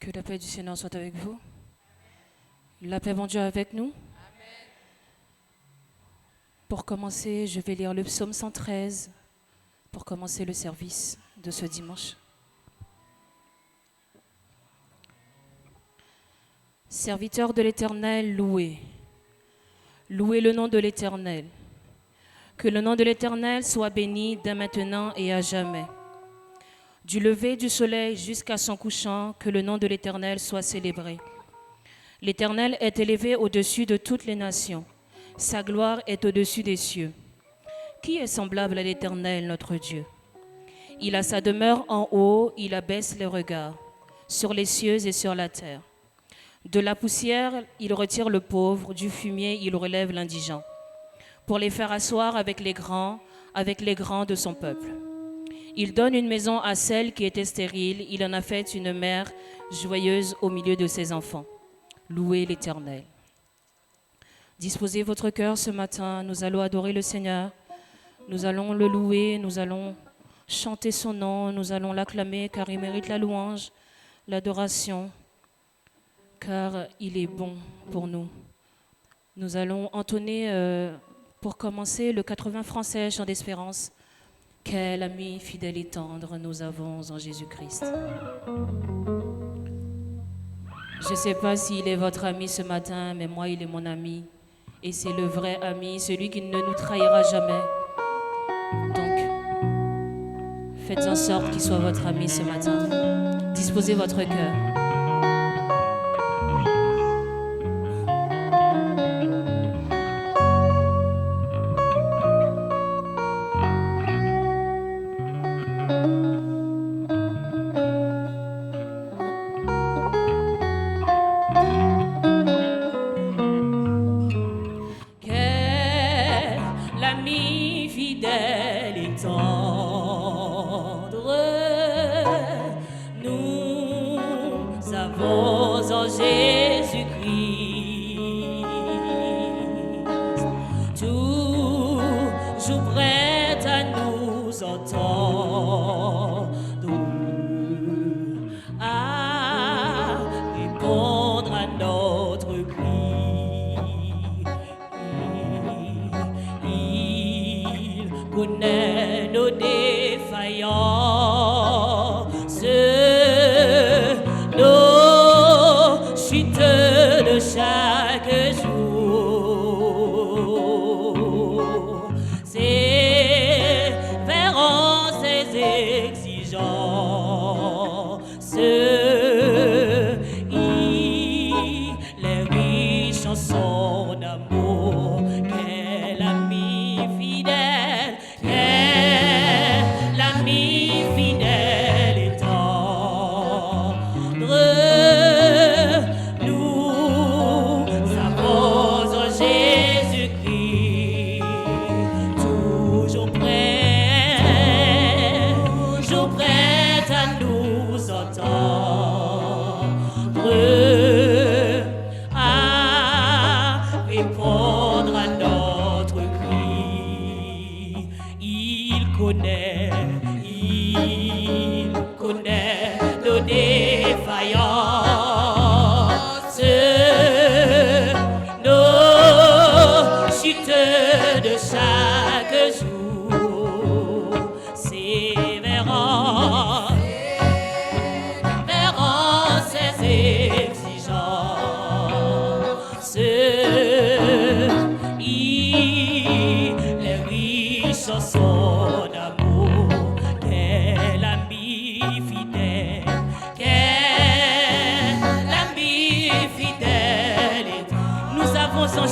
Que la paix du Seigneur soit avec vous. La paix, mon Dieu, avec nous. Pour commencer, je vais lire le psaume 113 pour commencer le service de ce dimanche. Serviteurs de l'Éternel, louez. Louez le nom de l'Éternel. Que le nom de l'Éternel soit béni dès maintenant et à jamais. Du lever du soleil jusqu'à son couchant, que le nom de l'Éternel soit célébré. L'Éternel est élevé au-dessus de toutes les nations. Sa gloire est au-dessus des cieux. Qui est semblable à l'Éternel, notre Dieu? Il a sa demeure en haut, il abaisse les regards sur les cieux et sur la terre. De la poussière, il retire le pauvre, du fumier, il relève l'indigent, pour les faire asseoir avec les grands de son peuple. Il donne une maison à celle qui était stérile, il en a fait une mère joyeuse au milieu de ses enfants. Louez l'Éternel. Disposez votre cœur ce matin, nous allons adorer le Seigneur, nous allons le louer, nous allons chanter son nom, nous allons l'acclamer car il mérite la louange, l'adoration, car il est bon pour nous. Nous allons entonner pour commencer le 80 français, chant d'espérance. Quel ami fidèle et tendre nous avons en Jésus-Christ. Je ne sais pas s'il est votre ami ce matin, mais moi, il est mon ami. Et c'est le vrai ami, celui qui ne nous trahira jamais. Donc, faites en sorte qu'il soit votre ami ce matin. Disposez votre cœur.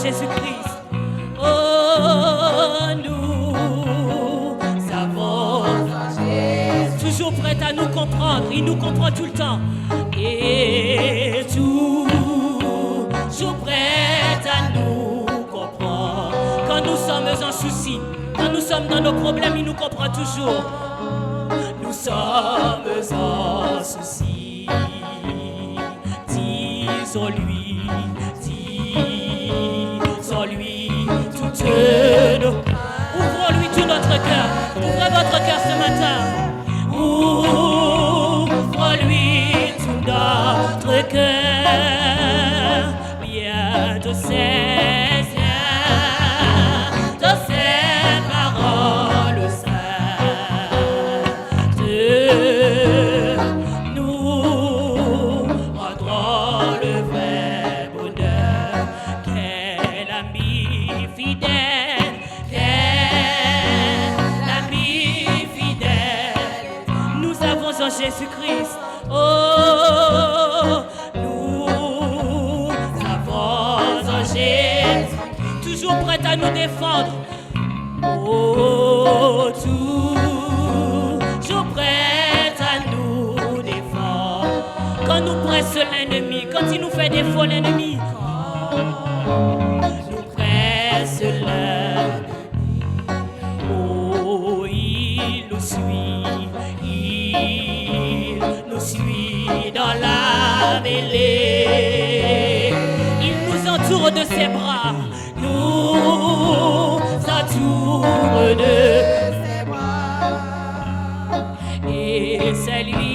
Jésus-Christ, oh, nous avons toujours prêt à nous comprendre, il nous comprend tout le temps, et toujours prêt à nous comprendre. Quand nous sommes en souci, quand nous sommes dans nos problèmes, il nous comprend toujours. Nous sommes en souci, disons-lui. Ouvrons-lui tout notre cœur. Ouvrez votre cœur ce matin. Ouvre-lui tout notre cœur, bientôt saisir de ces paroles saintes. Nous rendrons le vrai bonheur. Quel ami fidèle, quel ami fidèle nous avons en Jésus-Christ. Oh, nous avons en Jésus, toujours prêt à nous défendre. Oh, toujours prêt à nous défendre. Quand nous presse l'ennemi, quand il nous fait défaut l'ennemi, nous presse l'ennemi. Oh, il nous suit, il nous suit dans la mêlée. Il nous entoure de ses bras, nous entoure de ses bras. Et c'est lui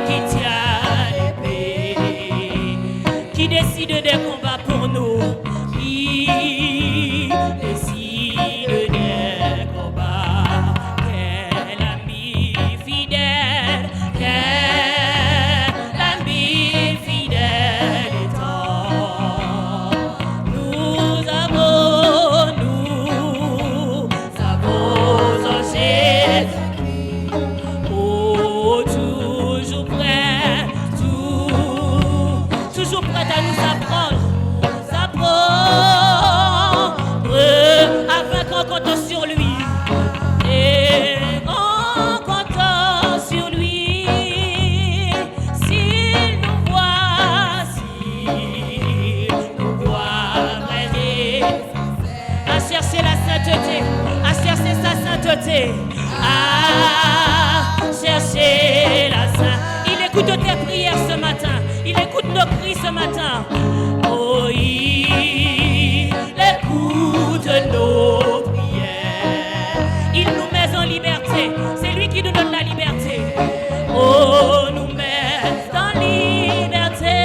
qui tient l'épée, qui décide des combats pour nous. Il décide des combats. Quel ami fidèle, quel ami fidèle étant. Nous avons en Jésus-Christ. Oh, toujours prêt, toujours prêt à nous apprendre. Afin qu'on compte sur lui. Et en comptant sur lui, s'il nous voit vraiser, à chercher la sainteté, à chercher sa sainteté, à chercher la sainteté. Il écoute tes prières ce matin, il écoute nos cris ce matin. Oh, il écoute nos prières. Il nous met en liberté. C'est lui qui nous donne la liberté. Oh, nous met en liberté.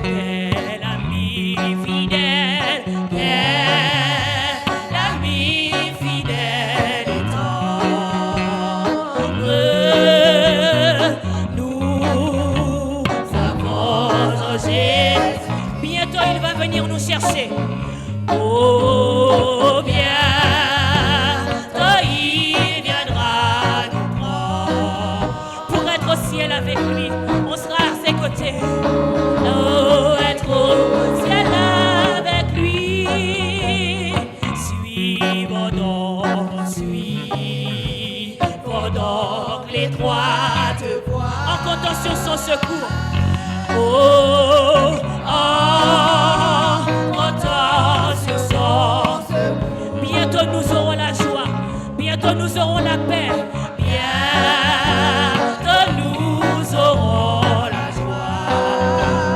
Quel ami fidèle, quel ami fidèle et tendre. Nous avons en Jésus. Bientôt il va venir nous chercher. Oh, bientôt il viendra nous prendre. Pour être au ciel avec lui, on sera à ses côtés. Oh, être au ciel avec lui. Suivons donc l'étroite voie, en comptant sur son secours. Oh, sur son secours. Bientôt nous aurons la joie, bientôt nous aurons la paix, bientôt nous aurons la joie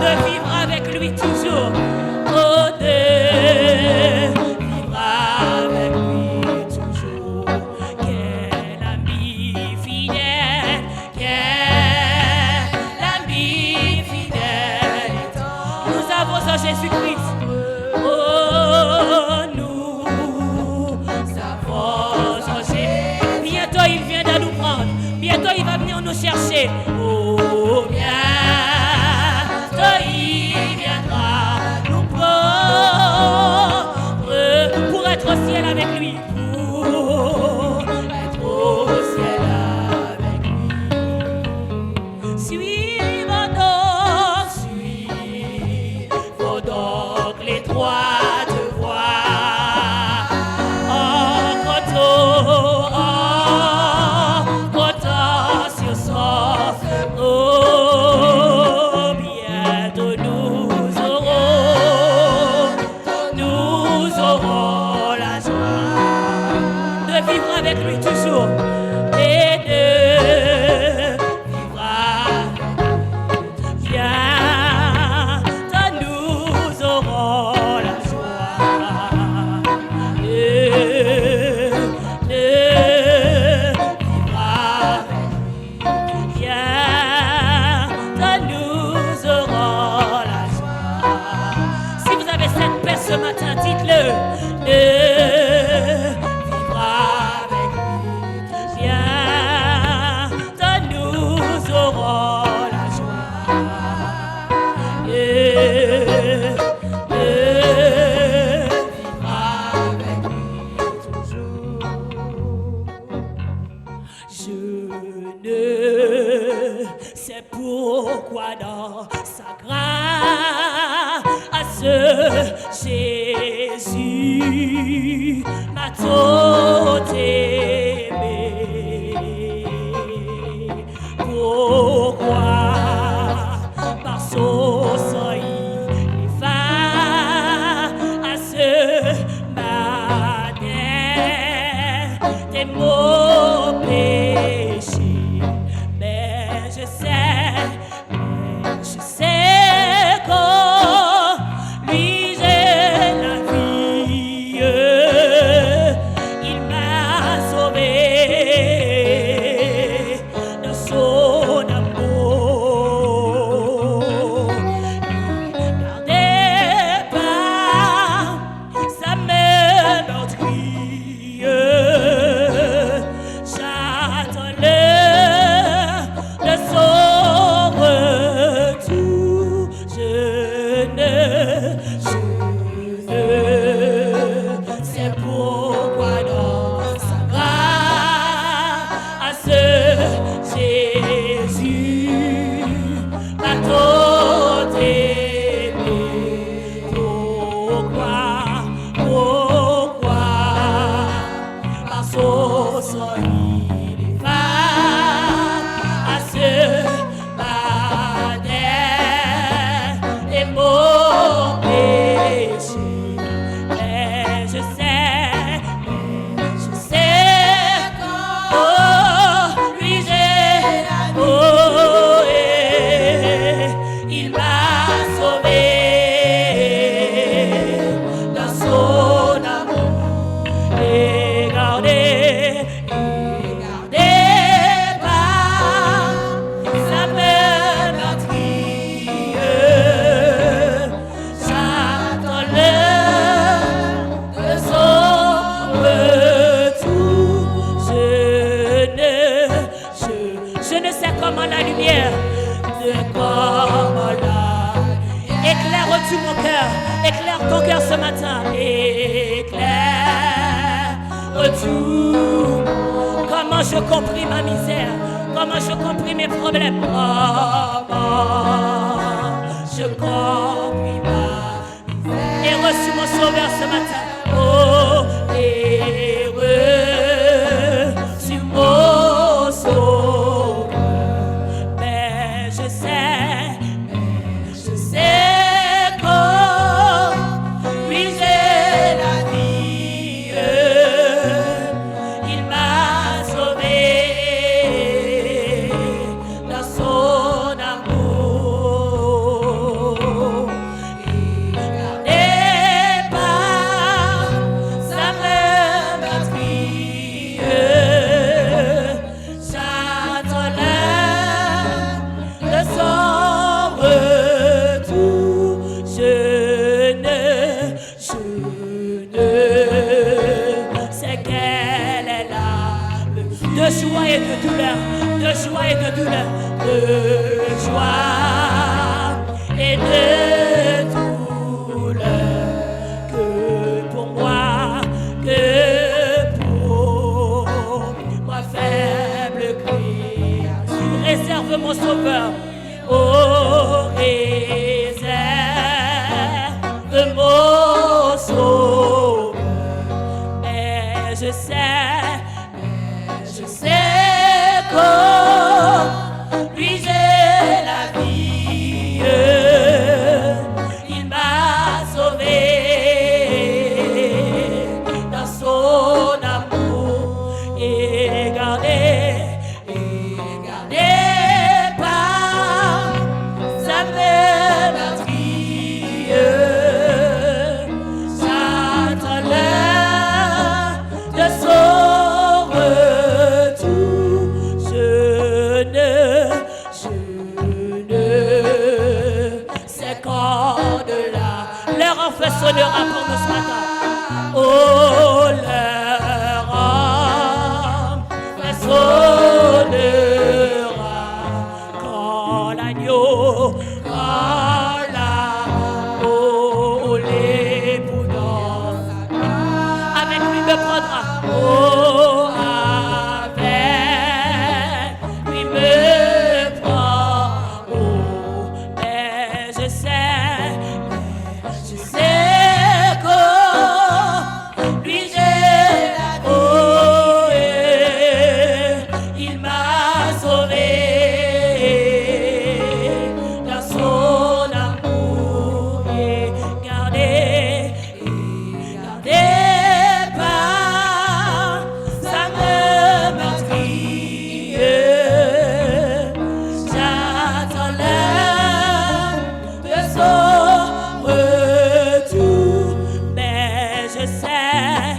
de vivre avec lui toujours. Oh, de vivre avec lui toujours. Quel ami fidèle, quel ami fidèle. Nous avons en Jésus-Christ. Il viendra nous prendre. Bientôt il va venir nous chercher. Oh, bientôt il viendra nous prendre pour être au ciel avec lui. Pour être au ciel avec lui. Suivons donc l'étroite voie. En comptant sur son. Oh, ne vivra avec lui. Bientôt nous aurons la joie. Vivra avec lui toujours. Je ne sais pourquoi dans sa grâce Jésus m'a tant aimé. Pourquoi par son sang il efface ma dette et mon péché. Mais je sais qu'en lui j'ai la vie. Il m'a sauvé de son amour. Il gardait pas sa main meurtrie. J'attends l'heure de son retour. Je ne sais pourquoi dans sa grâce Jésus m'a tant aimé. Pourquoi par son sang il efface ma dette et mon péché. Mais je sais qu'en lui j'ai la vie. Il m'a sauvé dans son amour. Et gardez pas sa main meurtrie. J'attends l'heure de son retour. Je ne sais comment la lumière éclaire-tu mon cœur, éclaire ton cœur ce matin, éclaire-tu comment je compris ma misère, comment je compris mes problèmes, comment je compris ma misère et reçu mon sauveur ce matin. Oh, et reçu mon sauveur. Mais je sais qu'en lui j'ai la vie. Il m'a sauvé dans son amour. Il gardait pas sa main meurtrie. J'attends l'heure de son retour. Je ne sais quelle est l'âme de joie et de douleur, de joie et de douleur, de joie et de douleur, que pour moi faible créature. Réserve mon sauveur, oh réserve mon sauveur. Mais je sais qu'en lui j'ai la vie. Il m'a sauvé dans son amour. Et gardez pas sa main meurtrie. J'attends l'heure de son retour. Je ne sais quand de là l'heure en fait sonnera pour nous ce matin. Oh, leur âme résonnera quand l'agneau parla. Oh, l'époux dans sa gloire. Avec lui me prendra. Oh, avec lui me prend. Oh, mais je sais que lui j'ai oh, il m'a sauvé dans son amour et gardé par sa main meurtrière. J'attends l'heure de son retour, mais je sais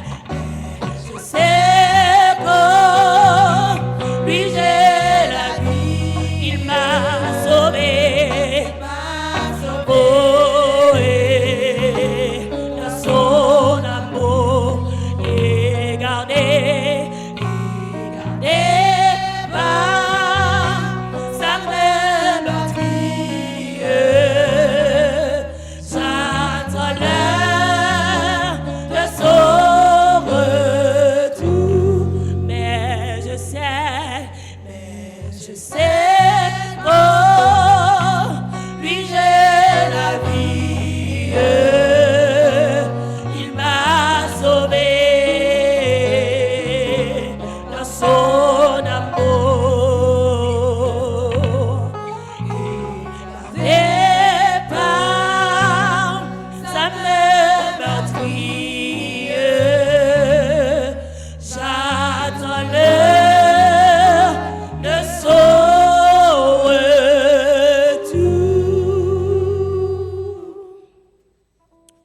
que lui j'ai la vie, il m'a sauvé. Oh, et dans son amour et gardé par sa main meurtrière. J'attends l'heure de son retour, mais je sais que lui j'ai la vie, il m'a sauvé dans son amour et par sa main meurtrière. J'attends l'heure de son retour.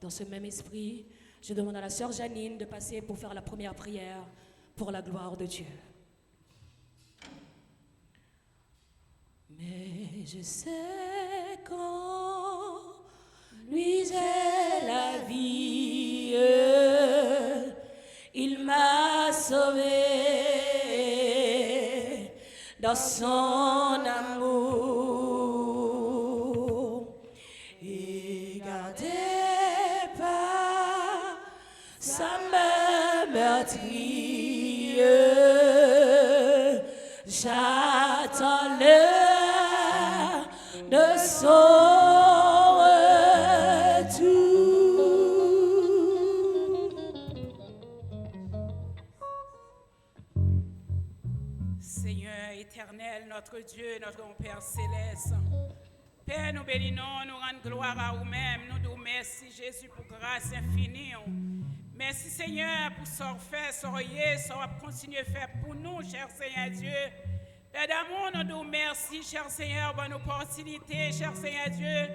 Dans ce même esprit, je demande à la sœur Janine de passer pour faire la première prière pour la gloire de Dieu. Mais je sais qu'en lui j'ai la vie, il m'a sauvé dans son amour et gardé par sa main meurtrière. J'attends l'heure de son retour. Seigneur éternel, notre Dieu, notre Père céleste, Père, nous bénissons, nous rendons gloire à vous-même, nous disons merci Jésus pour grâce infinie. Merci Seigneur pour ce que fait, ce que va continuer à faire pour nous, cher Seigneur Dieu. Père d'amour, nous disons merci, cher Seigneur, pour l'opportunité, cher Seigneur Dieu.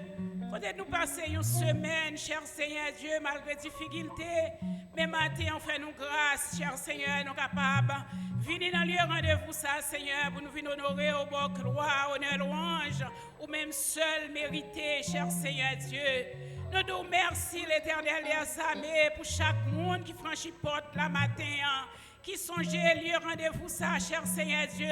Peut-être nous passer une semaine, cher Seigneur Dieu, malgré difficultés, mais matin, on fait nous grâce, cher Seigneur, nous capables. Venez dans le lieu rendez-vous, ça, Seigneur, pour nous venir honorer au bon gloire, honneur, louange, ou même seul mérité, cher Seigneur Dieu. Nous disons merci, l'Éternel et Samé, pour chaque monde qui franchit porte la matin, qui songeait lieu rendez-vous, ça, cher Seigneur Dieu.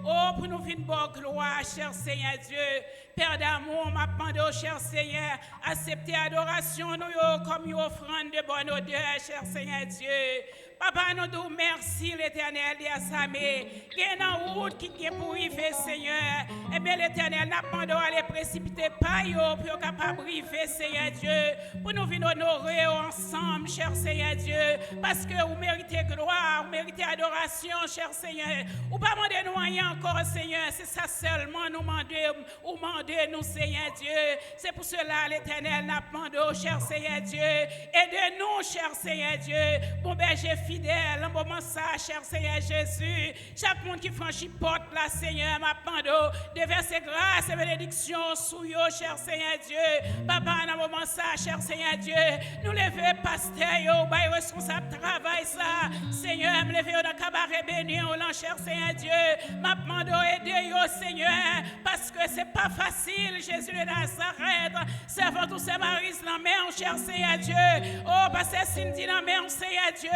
Oh, pour nous venir bonne gloire, cher Seigneur Dieu. Père d'amour, m'a demandé au cher Seigneur, accepter adoration, nous, comme une offrande de bonne odeur, cher Seigneur Dieu. Papa, nous disons merci, l'Éternel, et à Samé. Il y a une route qui est pour arriver, Seigneur. Eh bien, l'Éternel, n'a pas d'aller précipiter pas pour être capable d'arriver, Seigneur Dieu. Pour nous venir honorer ensemble, cher Seigneur Dieu. Parce que vous méritez gloire, vous méritez adoration, cher Seigneur. Vous ne pas demander nous rien encore, Seigneur. C'est ça seulement nous demander, ou demander nous, Seigneur Dieu. C'est pour cela, l'Éternel, n'a pas demandé, cher Seigneur Dieu. Aidez-nous, cher Seigneur Dieu. Bon berger fidèle, en moment ça, cher Seigneur Jésus. Chaque monde qui franchit porte là, Seigneur, m'a demandé de verser grâce et bénédiction sous yo, cher Seigneur Dieu. Papa, en moment ça, cher Seigneur Dieu, nous lever pasteur, yo, bah, responsable travail ça. Seigneur, me lever dans le cabaret béni, cher Seigneur Dieu. M'a demandé aider yo, Seigneur, parce que c'est pas facile, Jésus de Nazareth. Servant tous ces maris dans la main, cher Seigneur Dieu. Oh, parce que Cindy dans la main, Seigneur Dieu.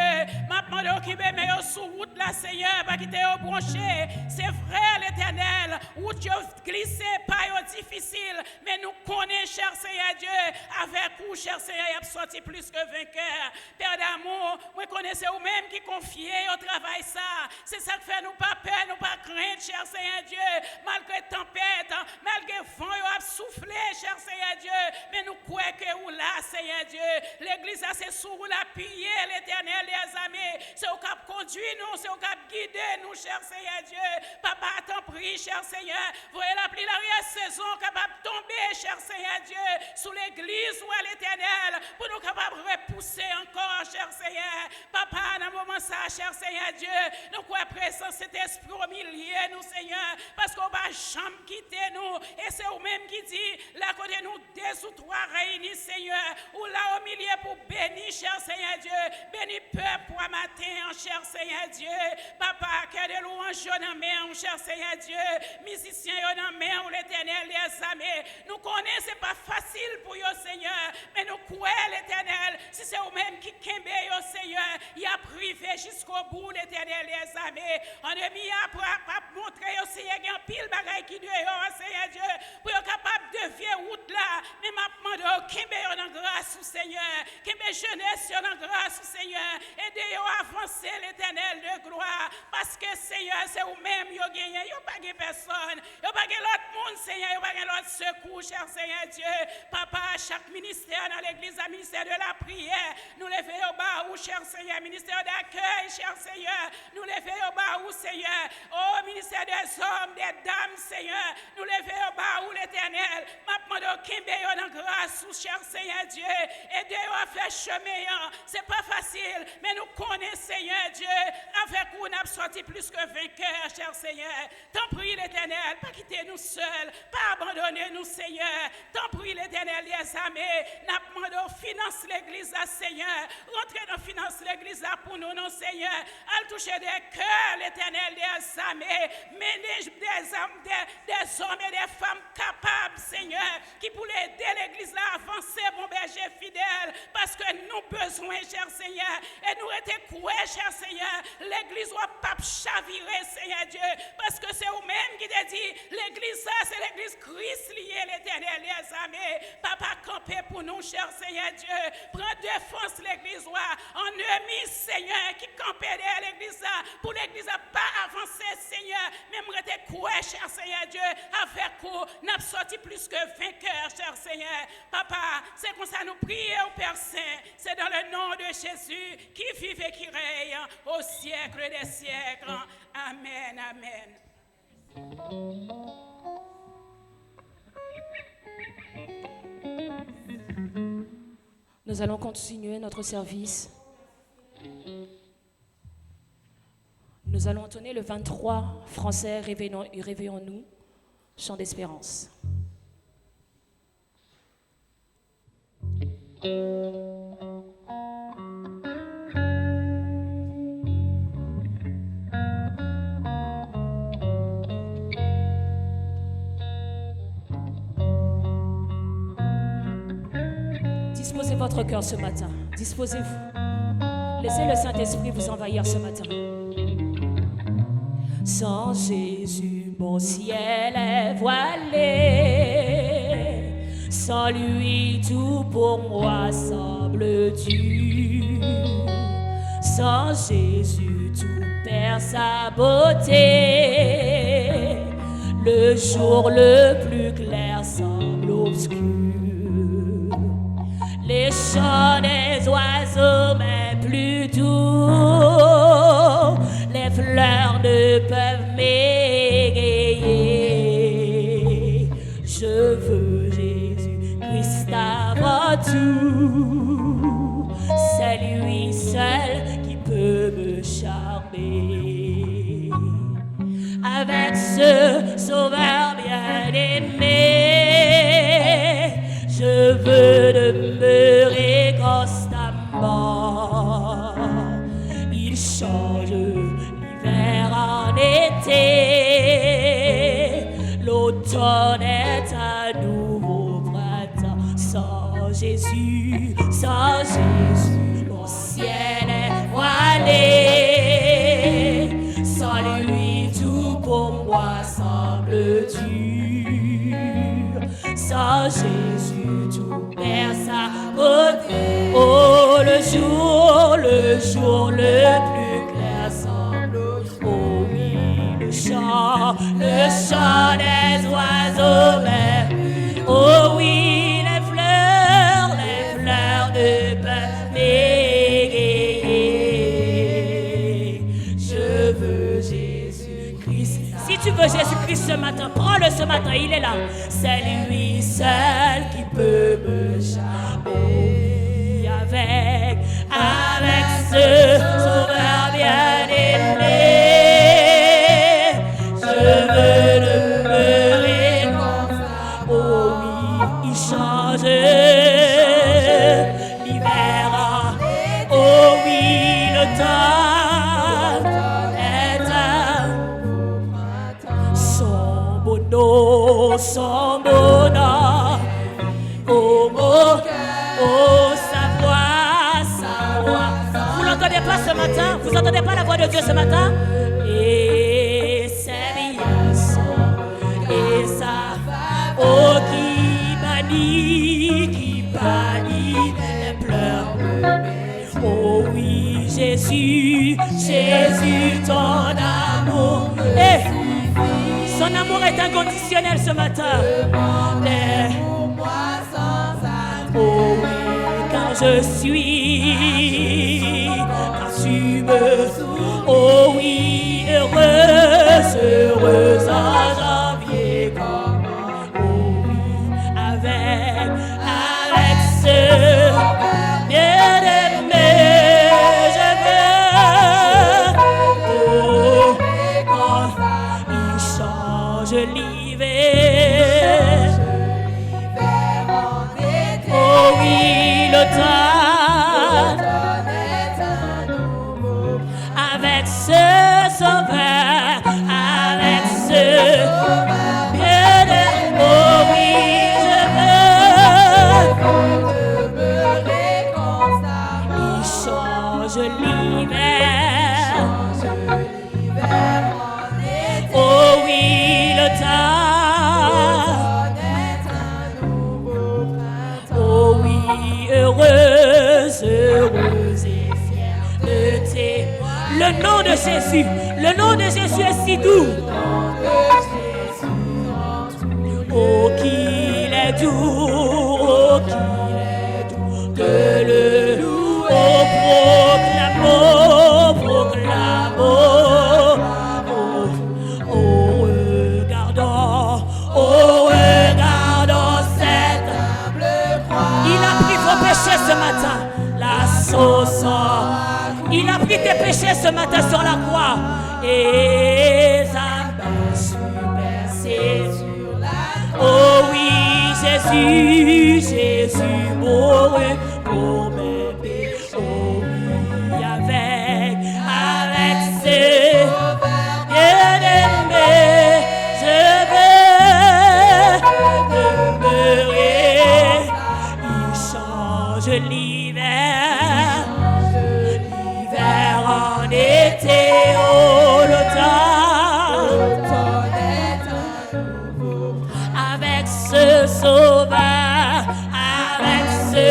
Ma demande qui me met sur route là, Seigneur, pas quitter au branché. C'est vrai, l'Éternel. Route glissé, pas difficile. Mais nous connaissons, cher Seigneur Dieu, avec vous, cher Seigneur, il a sorti plus que vainqueur. Père d'amour, vous connaissez vous-même qui confiez au travail ça. C'est ça qui fait nous pas peur, nous pas crainte, cher Seigneur Dieu. Malgré tempête, malgré vent, il a soufflé, cher Seigneur Dieu. Mais nous croyons que vous là, Seigneur Dieu. L'église, c'est sous vous l'appuyer, l'Éternel, les amis. C'est au cap conduire nous, c'est au cap guider nous, cher Seigneur Dieu. Papa, t'en prie, cher Seigneur. Voyez la pluie, l'arrière-saison capable de tomber, cher Seigneur Dieu, sous l'église ou à l'Éternel, pour nous capables de repousser encore, cher Seigneur. Papa, dans le moment ça, cher Seigneur Dieu, nous croyons présent cet esprit au milieu, nous, Seigneur, parce qu'on va jamais quitter nous. Et c'est vous-même qui dit, là, côté nous, deux ou trois réunis, Seigneur, ou là au milieu pour bénir, cher Seigneur Dieu, bénir peuple pour matin, cher Seigneur Dieu. Papa, que de louanges en main, cher Seigneur Dieu, musiciens en main, ou l'Éternel les amis. Nous connaissons, c'est pas facile pour vous, Seigneur, mais nous croyons l'Éternel, si c'est vous-même qui kembe, Seigneur, il a privé jusqu'au bout, l'Éternel les amis. On a mis à montrer aussi, il y a un pile bagaille qui doit, Seigneur Dieu, pour être capable de vivre route là, mais ma demande, kembe en grâce, Seigneur, kembe jeunesse en grâce, Seigneur, aidez-vous à avancer, l'Éternel de gloire, parce que, Seigneur, c'est vous-même, vous gagnez, vous n'avez pas personne, vous n'avez pas l'autre monde, Seigneur, vous n'avez pas l'autre secours, cher Seigneur Dieu. Papa, chaque ministère dans l'église, un ministère de la prière, nous levons au bas, où, cher Seigneur, ministère d'accueil, cher Seigneur, nous levons au bas, où, Seigneur, oh, ministère des hommes, des dames, Seigneur, nous levons au bas, où, l'Éternel, ma demande au Kimbe, en grâce, cher Seigneur Dieu, aidez-vous à faire chemin, c'est pas facile, mais nous connaissons, Seigneur Dieu, avec vous, nous avons sorti plus que vainqueurs, cher Seigneur. T'en prie, l'Éternel, pas quitter nous seuls, pas abandonner nous, Seigneur. T'en prie, l'Éternel, les amis, nous demandons finance l'église, Seigneur. Rentrez dans finance l'église pour nous, non, Seigneur. Al toucher des cœurs, l'Éternel, des amis, mais des hommes et des femmes capables, Seigneur, qui pourraient aider l'église à avancer, mon berger fidèle, parce que nous besoin, cher Seigneur, et nous étions coués, cher Seigneur, l'église ne va pas chavirer, Seigneur Dieu, parce que c'est vous-même qui t'a dit, l'église, ça, c'est l'église Christ liée, l'Éternel, les amis. Papa, campez pour nous, cher Seigneur Dieu, prends défense l'église, en ennemi, Seigneur, qui campait derrière l'église, pour l'église à pas avancer, Seigneur, même rester coué, cher Seigneur Dieu, avec vous, n'a sorti plus que vainqueur, cher Seigneur. Papa, c'est comme ça nous prions au Père Saint, c'est dans le nom de Jésus qui vive et qui règne au siècle des siècles. Amen, amen. Nous allons continuer notre service. Nous allons entonner le 23 français, réveillons-nous, chant d'espérance. Disposez votre cœur ce matin. Disposez-vous. Laissez le Saint-Esprit vous envahir ce matin. Sans Jésus, mon ciel est voilé. Sans lui, tout pour moi semble dur. Sans Jésus, tout perd sa beauté. Le jour le plus clair semble obscur. Les chants des oiseaux, mais plus doux, les fleurs ne peuvent m'égayer. Je veux Jésus-Christ avant tout, c'est lui seul qui peut me charmer. Avec ce sauveur bien-aimé, je veux demeurer constamment. Il change l'hiver en été, l'automne l'automne est un nouveau printemps. Sans Jésus, mon ciel est voilé. Sans lui, tout pour moi semble dur. Sans Jésus, tout perd sa beauté. Oh, le jour le plus clair semble. Oh oui, le chant des oiseaux verts. Oh oui, les fleurs ne peuvent m'égayer. Je veux Jésus-Christ. Si tu veux Jésus-Christ ce matin, prends-le ce matin, il est là. C'est lui seul qui peut me charmer. Avec ce sauveur bien-aimé, je veux demeurer comme ça. Oh oui, il change l'hiver. Oh oui, le temps est son bonheur. Oh, sa voix. Vous l'entendez pas ce matin? Vous entendez pas la voix de Dieu ce matin? Et c'est bien son et sa oh qui bannit les pleurs. Oh oui, Jésus, ton amour. Et son amour est inconditionnel ce matin. Oh oui, car tu me oh oui, heureuse en janvier comme oh oui, avec ce bien-aimé, je veux quand il change l'hiver. Oh oui, le temps avec ce sauveur, avec ce bien-aimé. Oh oui, je veux. Il change l'hiver. Oh oui, le temps. Oh oui, heureuse et fière de tes. Le nom de Jésus est si doux. Oh qu'il est doux, de le louer. Oh proclamons. Oh regardons cette humble croix. Il a pris vos péchés ce matin, la sauce. Il a pris tes péchés ce matin sur la croix. Et ça m'a percé sur la croix. Oh oui, Jésus mourut pour mes péchés. Oh oui, avec ce bien-aimé, je veux demeurer. Il change l'hiver en été, oh l'automne est un nouveau. Avec ce sauveur, avec ce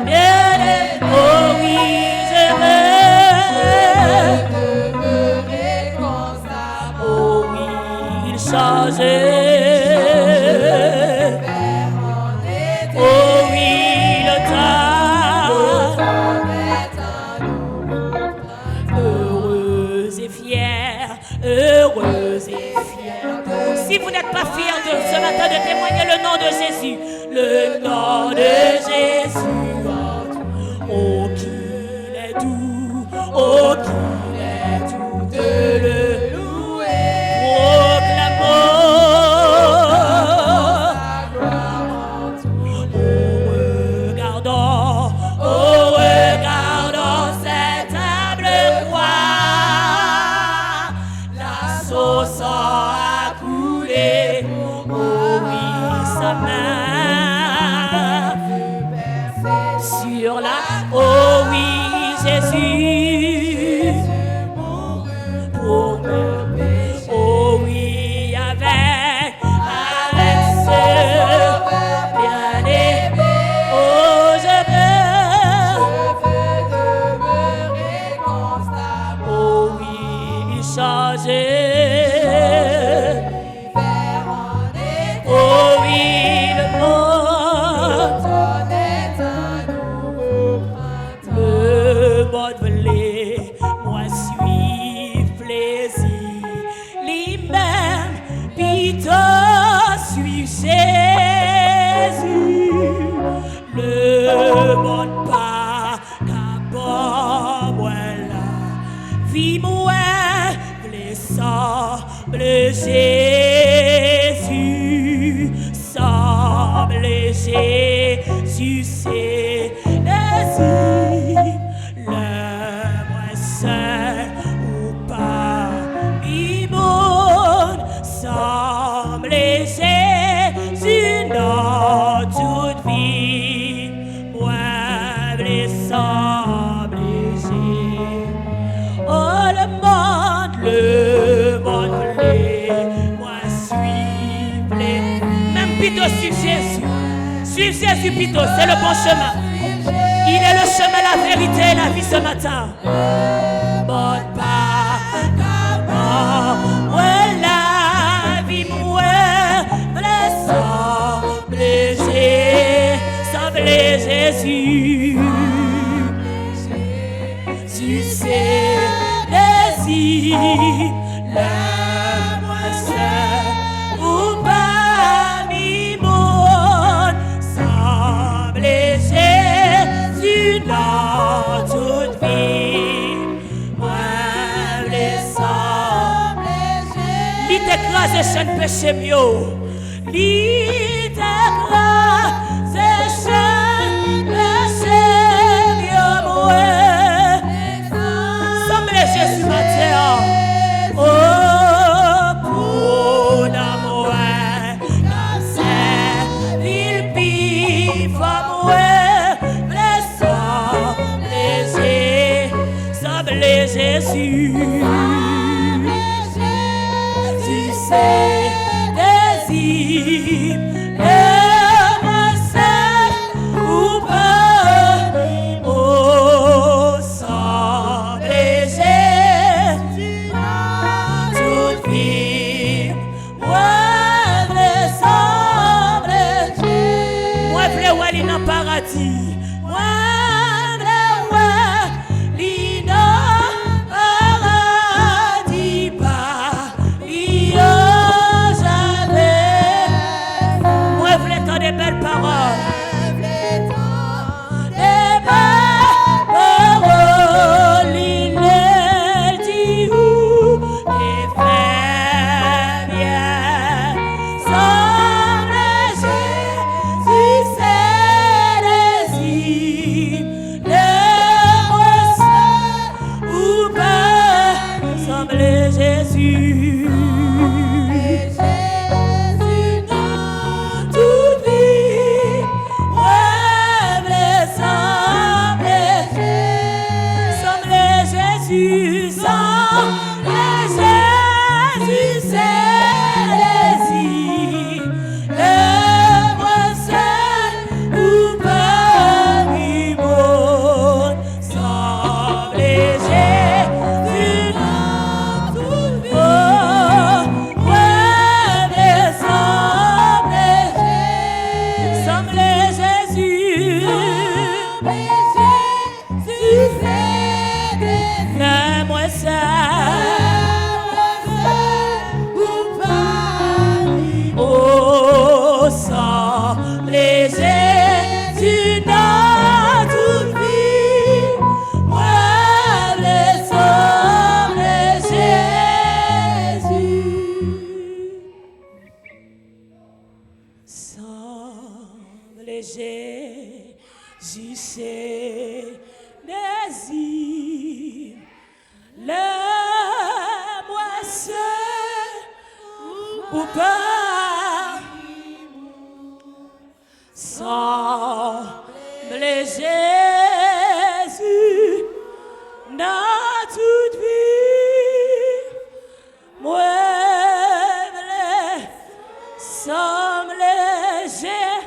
bien-aimé, oh oui, je veux demeurer comme ça. Oh oui, il change. Oh oui, le temps. Heureuse et fière. Si vous n'êtes pas fiers de ce matin de témoigner le nom de Jésus, le nom de Jésus, oh qu'il est doux, oh qu'il est doux de le louer. Proclamons, regardons cette humble croix. Son sang a coulé sa main sur la. Oh oui, Jésus, pour me. Oh oui, avec ce bien-aimé. Oh, je veux demeurer constamment. Oh oui, changer. Oh oui, le monde voulait, moi suivre plaisir, lui-même, pitois, suivre Jésus. Le monde pas capable, voilà, vie moi, semble Jésus, semble Jésus, c'est désir. Le moins seul ou pas, immonde, semble Jésus dans toute vie. Moi, les semble Jésus. Oh, le monde voulait, moi suivre. Même Pito suivre Jésus. Suivre Jésus, Pito, c'est le bon chemin. Il est le chemin, la vérité et la vie ce matin. Bon pas, ouais, la vie, ouais, semble Jésus. Tu sais, désir, la moi seul, ou pas mi monde, semble Jésus dans toute vie. Moi, les semble Jésus. Lit écrasé, chaîne péché mieux. Lit écrasé, chaîne péché mieux, moi. Jésus ma terre, oh, pour l'amour, comme c'est, il pive à moi, semble Jésus, tu sais, désir, moi c'est, ou pas, oh, semble Jésus, toute vie, moi semble Jésus, moi v'lais ouais li dans paradis, moi v'lais ouais li dans paradis, pas li jamais, moi v'lais tant de belles paroles. Jésus, c'est désir, le moi seul ou pas, Sommes légers.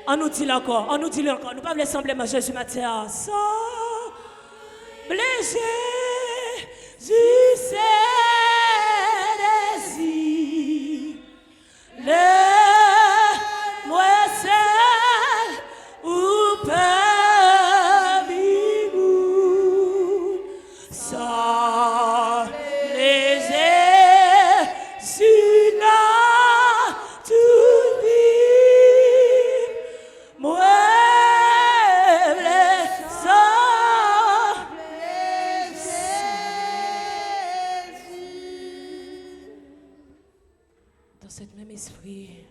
On nous dit encore, on nous dit encore. Nous ne pouvons pas sembler à Jésus matin. Sommes légers. Jésus c'est désir. Le moi seul ou parmi vous. Sommes légers. Sina tout vivre. Moi dans cet même esprit,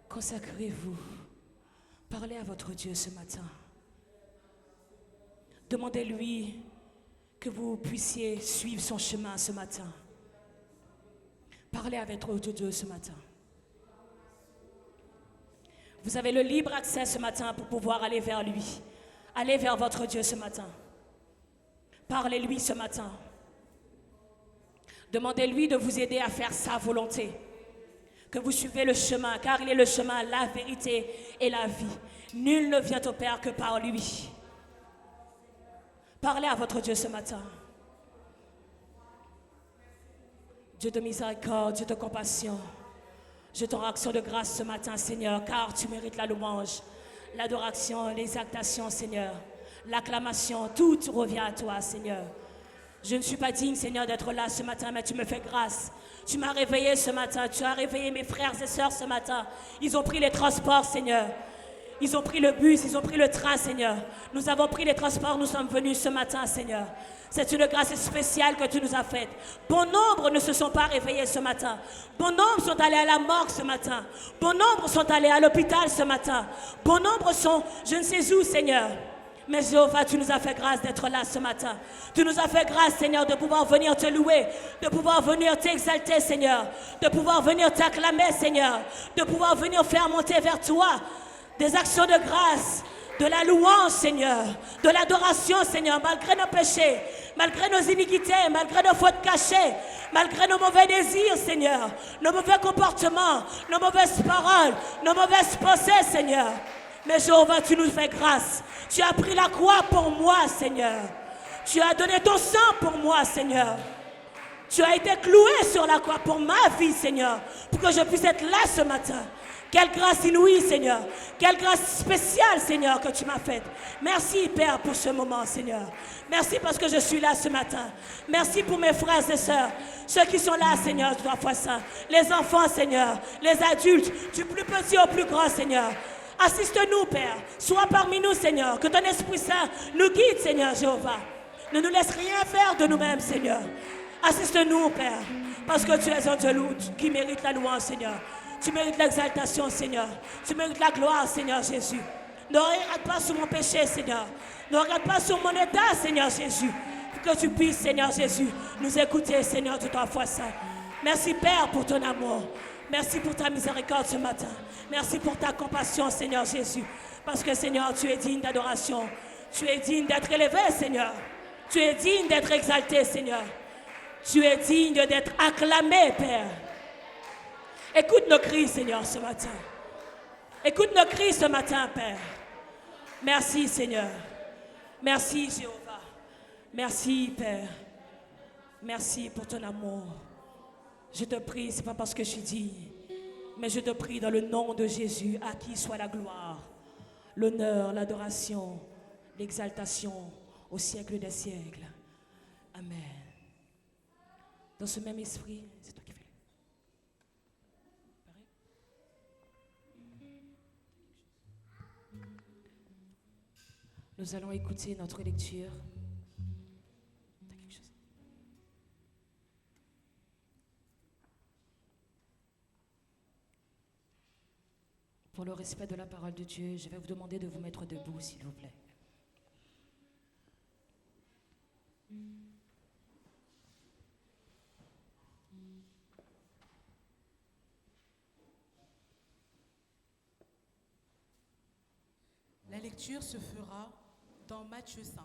consacrez-vous. Parlez à votre Dieu ce matin. Demandez-lui que vous puissiez suivre son chemin ce matin. Parlez avec votre Dieu ce matin. Vous avez le libre accès ce matin pour pouvoir aller vers lui. Allez vers votre Dieu ce matin. Parlez-lui ce matin. Demandez-lui de vous aider à faire sa volonté. Que vous suivez le chemin, car il est le chemin, la vérité et la vie. Nul ne vient au Père que par lui. Parlez à votre Dieu ce matin. Dieu de miséricorde, Dieu de compassion. Je te rends action de grâce ce matin, Seigneur, car tu mérites la louange, l'adoration, l'exaltation, Seigneur. L'acclamation, tout revient à toi, Seigneur. Je ne suis pas digne, Seigneur, d'être là ce matin, mais tu me fais grâce. Tu m'as réveillé ce matin, tu as réveillé mes frères et sœurs ce matin. Ils ont pris les transports, Seigneur. Ils ont pris le bus, ils ont pris le train, Seigneur. Nous avons pris les transports, nous sommes venus ce matin, Seigneur. C'est une grâce spéciale que tu nous as faite. Bon nombre ne se sont pas réveillés ce matin. Bon nombre sont allés à la morgue ce matin. Bon nombre sont allés à l'hôpital ce matin. Bon nombre sont, je ne sais où, Seigneur. Mais Jéhovah, tu nous as fait grâce d'être là ce matin. Tu nous as fait grâce, Seigneur, de pouvoir venir te louer, de pouvoir venir t'exalter, Seigneur, de pouvoir venir t'acclamer, Seigneur, de pouvoir venir faire monter vers toi des actions de grâce, de la louange, Seigneur, de l'adoration, Seigneur, malgré nos péchés, malgré nos iniquités, malgré nos fautes cachées, malgré nos mauvais désirs, Seigneur, nos mauvais comportements, nos mauvaises paroles, nos mauvaises pensées, Seigneur. Mais Jéhovah, tu nous fais grâce. Tu as pris la croix pour moi, Seigneur. Tu as donné ton sang pour moi, Seigneur. Tu as été cloué sur la croix pour ma vie, Seigneur, pour que je puisse être là ce matin. Quelle grâce inouïe, Seigneur. Quelle grâce spéciale, Seigneur, que tu m'as faite. Merci, Père, pour ce moment, Seigneur. Merci parce que je suis là ce matin. Merci pour mes frères et sœurs. Ceux qui sont là, Seigneur, trois fois saint. Les enfants, Seigneur. Les adultes, du plus petit au plus grand, Seigneur. Assiste-nous, Père. Sois parmi nous, Seigneur. Que ton Esprit Saint nous guide, Seigneur Jéhovah. Ne nous laisse rien faire de nous-mêmes, Seigneur. Assiste-nous, Père. Parce que tu es un Dieu qui mérite la louange, Seigneur. Tu mérites l'exaltation, Seigneur. Tu mérites la gloire, Seigneur Jésus. Ne regarde pas sur mon péché, Seigneur. Ne regarde pas sur mon état, Seigneur Jésus. Pour que tu puisses, Seigneur Jésus, nous écouter, Seigneur, de ta foi sainte. Merci, Père, pour ton amour. Merci pour ta miséricorde ce matin. Merci pour ta compassion, Seigneur Jésus. Parce que, Seigneur, tu es digne d'adoration. Tu es digne d'être élevé, Seigneur. Tu es digne d'être exalté, Seigneur. Tu es digne d'être acclamé, Père. Écoute nos cris, Seigneur, ce matin. Écoute nos cris ce matin, Père. Merci, Seigneur. Merci, Jéhovah. Merci, Père. Merci pour ton amour. Je te prie, ce n'est pas parce que je suis digne, mais je te prie dans le nom de Jésus, à qui soit la gloire, l'honneur, l'adoration, l'exaltation au siècle des siècles. Amen. Dans ce même esprit, c'est toi qui fais. Nous allons écouter notre lecture. Pour le respect de la parole de Dieu, je vais vous demander de vous mettre debout, s'il vous plaît. La lecture se fera dans Matthieu 5.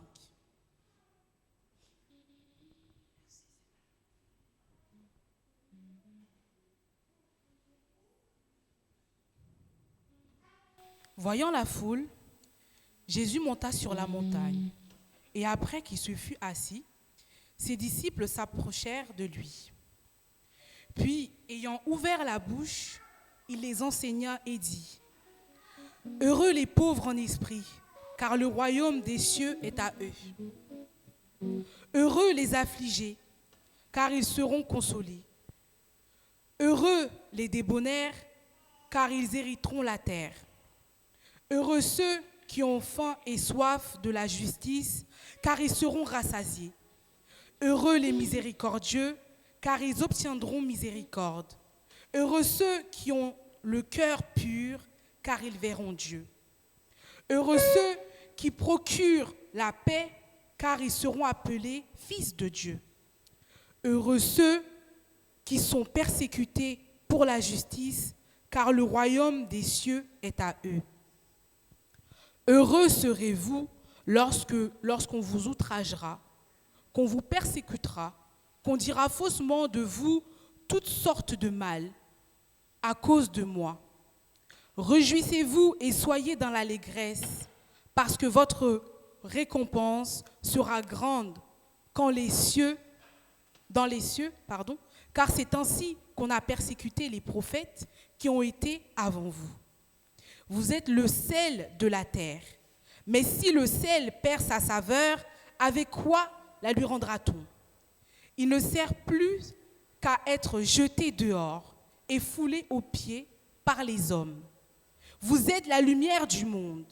Voyant la foule, Jésus monta sur la montagne. Et après qu'il se fut assis, ses disciples s'approchèrent de lui. Puis, ayant ouvert la bouche, il les enseigna et dit : Heureux les pauvres en esprit, car le royaume des cieux est à eux. Heureux les affligés, car ils seront consolés. Heureux les débonnaires, car ils hériteront la terre. Heureux ceux qui ont faim et soif de la justice, car ils seront rassasiés. Heureux les miséricordieux, car ils obtiendront miséricorde. Heureux ceux qui ont le cœur pur, car ils verront Dieu. Heureux ceux qui procurent la paix, car ils seront appelés fils de Dieu. Heureux ceux qui sont persécutés pour la justice, car le royaume des cieux est à eux. Heureux serez-vous lorsqu'on vous outragera, qu'on vous persécutera, qu'on dira faussement de vous toutes sortes de mal à cause de moi. Réjouissez-vous et soyez dans l'allégresse, parce que votre récompense sera grande dans les cieux, car c'est ainsi qu'on a persécuté les prophètes qui ont été avant vous. Vous êtes le sel de la terre. Mais si le sel perd sa saveur, avec quoi la lui rendra-t-on ? Il ne sert plus qu'à être jeté dehors et foulé aux pieds par les hommes. Vous êtes la lumière du monde.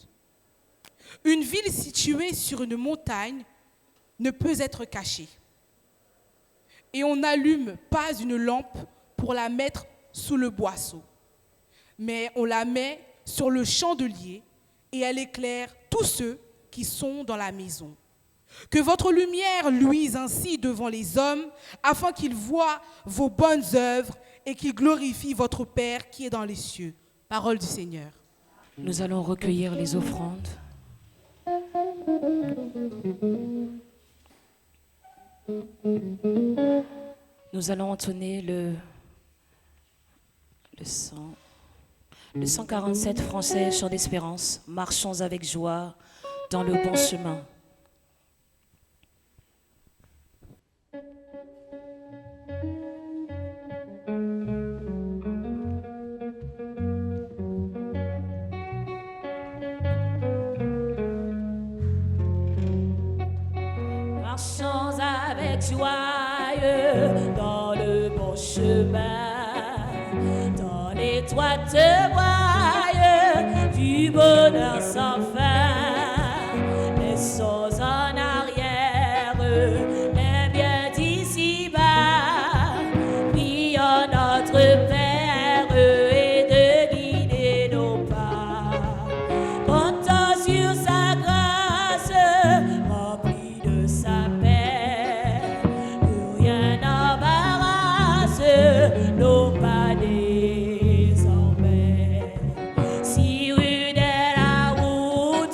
Une ville située sur une montagne ne peut être cachée. Et on n'allume pas une lampe pour la mettre sous le boisseau, mais on la met sur le chandelier et elle éclaire tous ceux qui sont dans la maison. Que votre lumière luise ainsi devant les hommes, afin qu'ils voient vos bonnes œuvres et qu'ils glorifient votre Père qui est dans les cieux. Parole du Seigneur. Nous allons recueillir les offrandes. Nous allons entonner le 147 français, chant d'espérance. Marchons avec joie dans le bon chemin. Marchons avec joie dans le bon chemin, dans l'étroite voie du bonheur sans fin. Laissons en arrière les biens d'ici-bas, prions notre Père et de guider nos pas. Comptons sur sa grâce, rempli de sa paix, que rien n'embarrasse nos pas désormais. Si rude est la route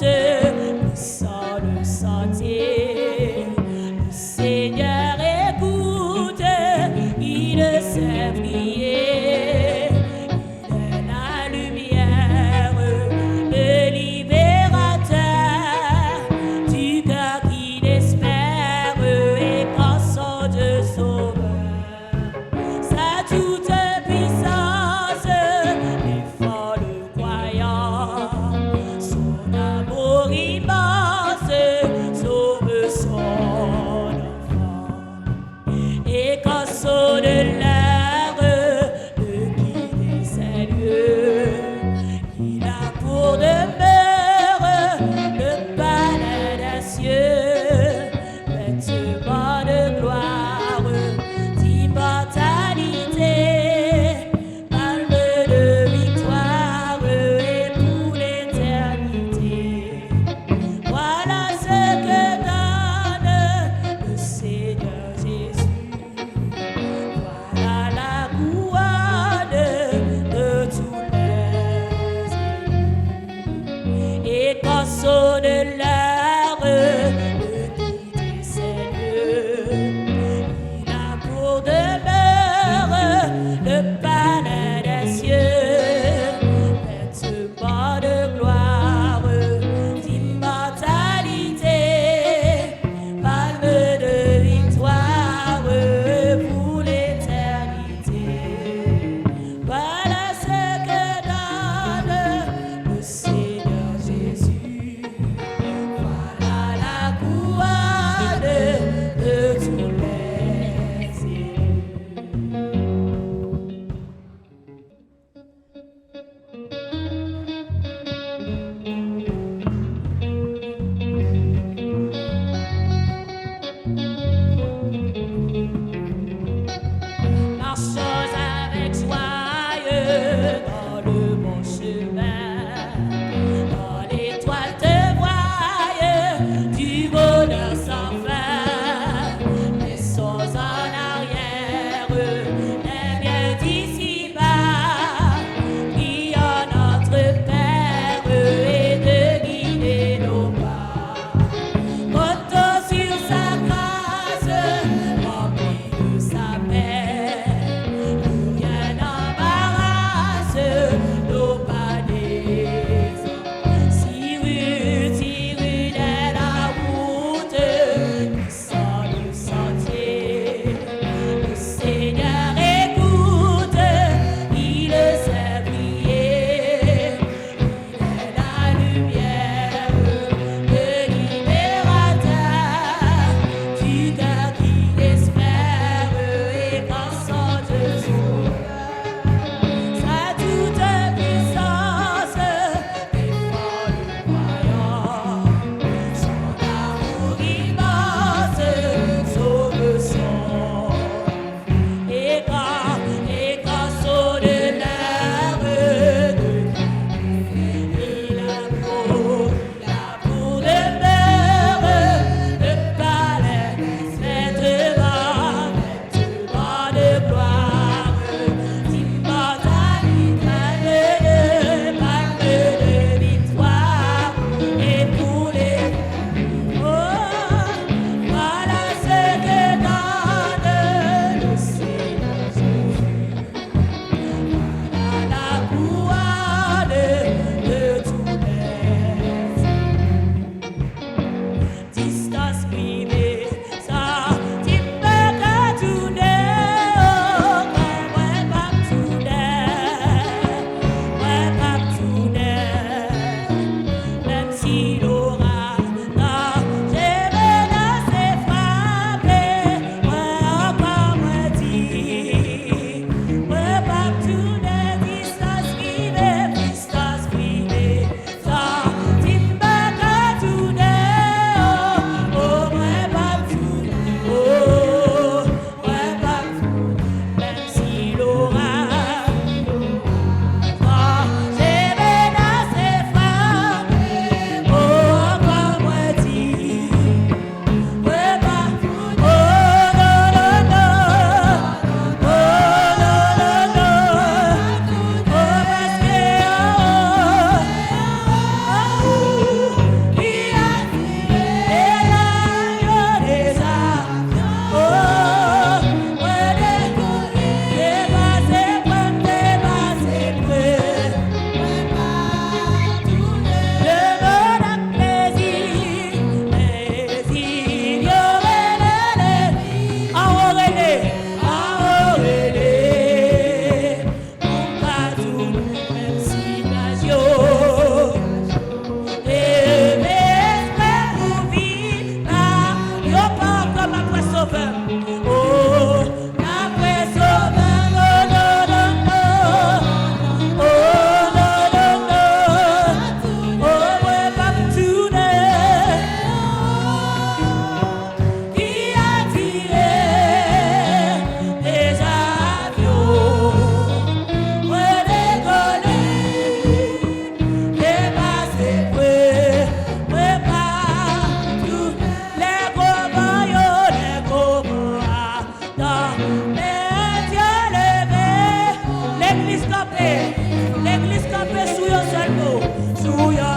sous yo.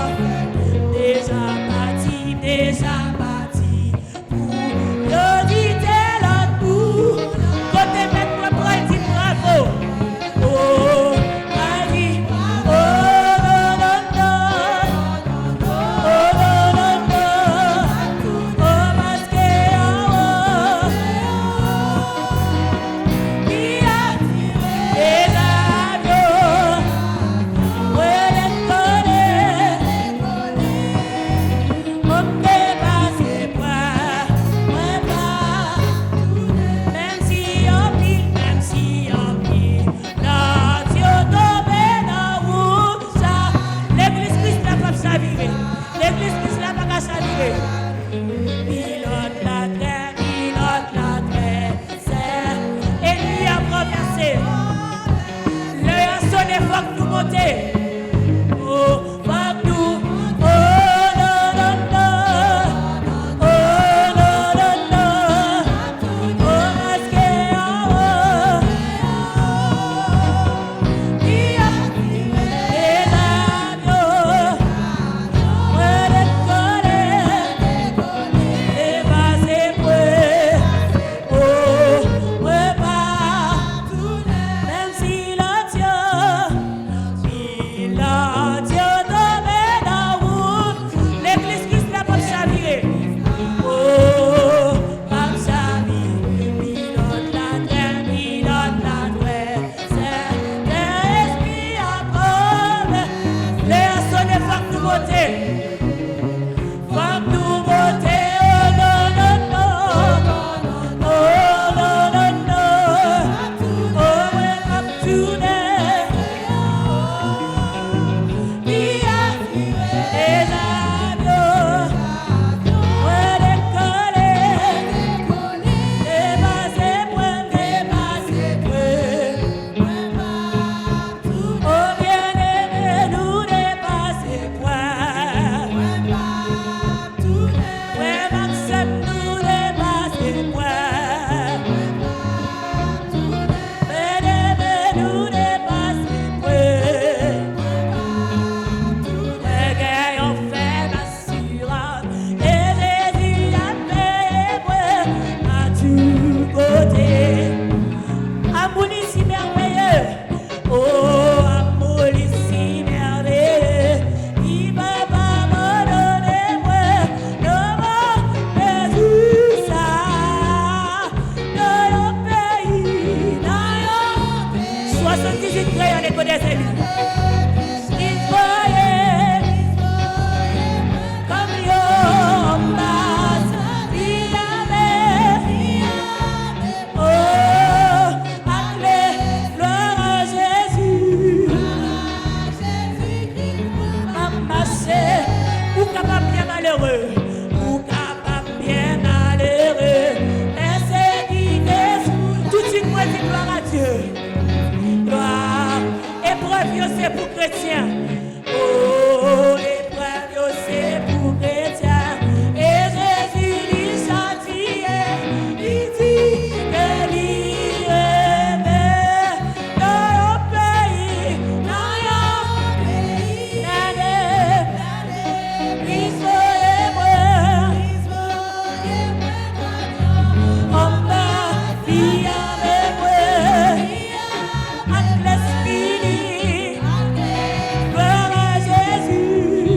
Déjà parti pour yo dit l'autre bout. Côté mettre moi pour dire bravo. Oh, Ali, oh, non, non, non, oh, non, non, oh, masqué, oh, qui a tiré les avions, ouais, les collés, on peut passer par, ouais, pas, même si on pile, là, Dieu tombé dans où ça, l'église Christ n'a pas chaviré, l'église Christ n'a pas chaviré. Pilote la terre, c'est, et lui a traversé. L'œil a sonné, faut que nous monter. Oh, faut que nous, oh, non, non, non, oh, non, non, non, oh, masqué, oh, qui a tiré les avions, ouais, les collés, les bases près, oh, ouais, pas, même si la tient, il a Dieu tombé dans où l'église Christ n'a pas chaviré. Oh, pas chaviré, pilote la terre, c'est l'esprit à prendre, les sonner, faut que nous monter. Faut que nous monter, oh non, non, non, oh non, non, non, oh ouais, comme tourner. Il a tiré les avions, ouais, les collés, les bases points, oh bien-aimé, nous dépasser points, ouais, Maxime, nous dépasser points, bien-aimé, nous dépasser points. Les gars ont fait l'assurance et Jésus a payé à tout côté. Amour si merveilleux, oh amour si merveilleux, il va pas me donner moi, non mais tout ça, dans le pays, 78 crayons les connaissez lui. Israël, comme yo passe, il avait, oh, appelé gloire à Jésus, à marcher, ou capable bien malheureux, laissez guider, tout de suite moi dis gloire à Dieu. Gloire, épreuve c'est pour chrétiens. Oh, épreuve c'est pour chrétiens. Et Jésus lui châtié, il dit que lui aimait dans le pays, dans le pays, il faut aimer, on va vivre avec moi. Gloire à Jésus.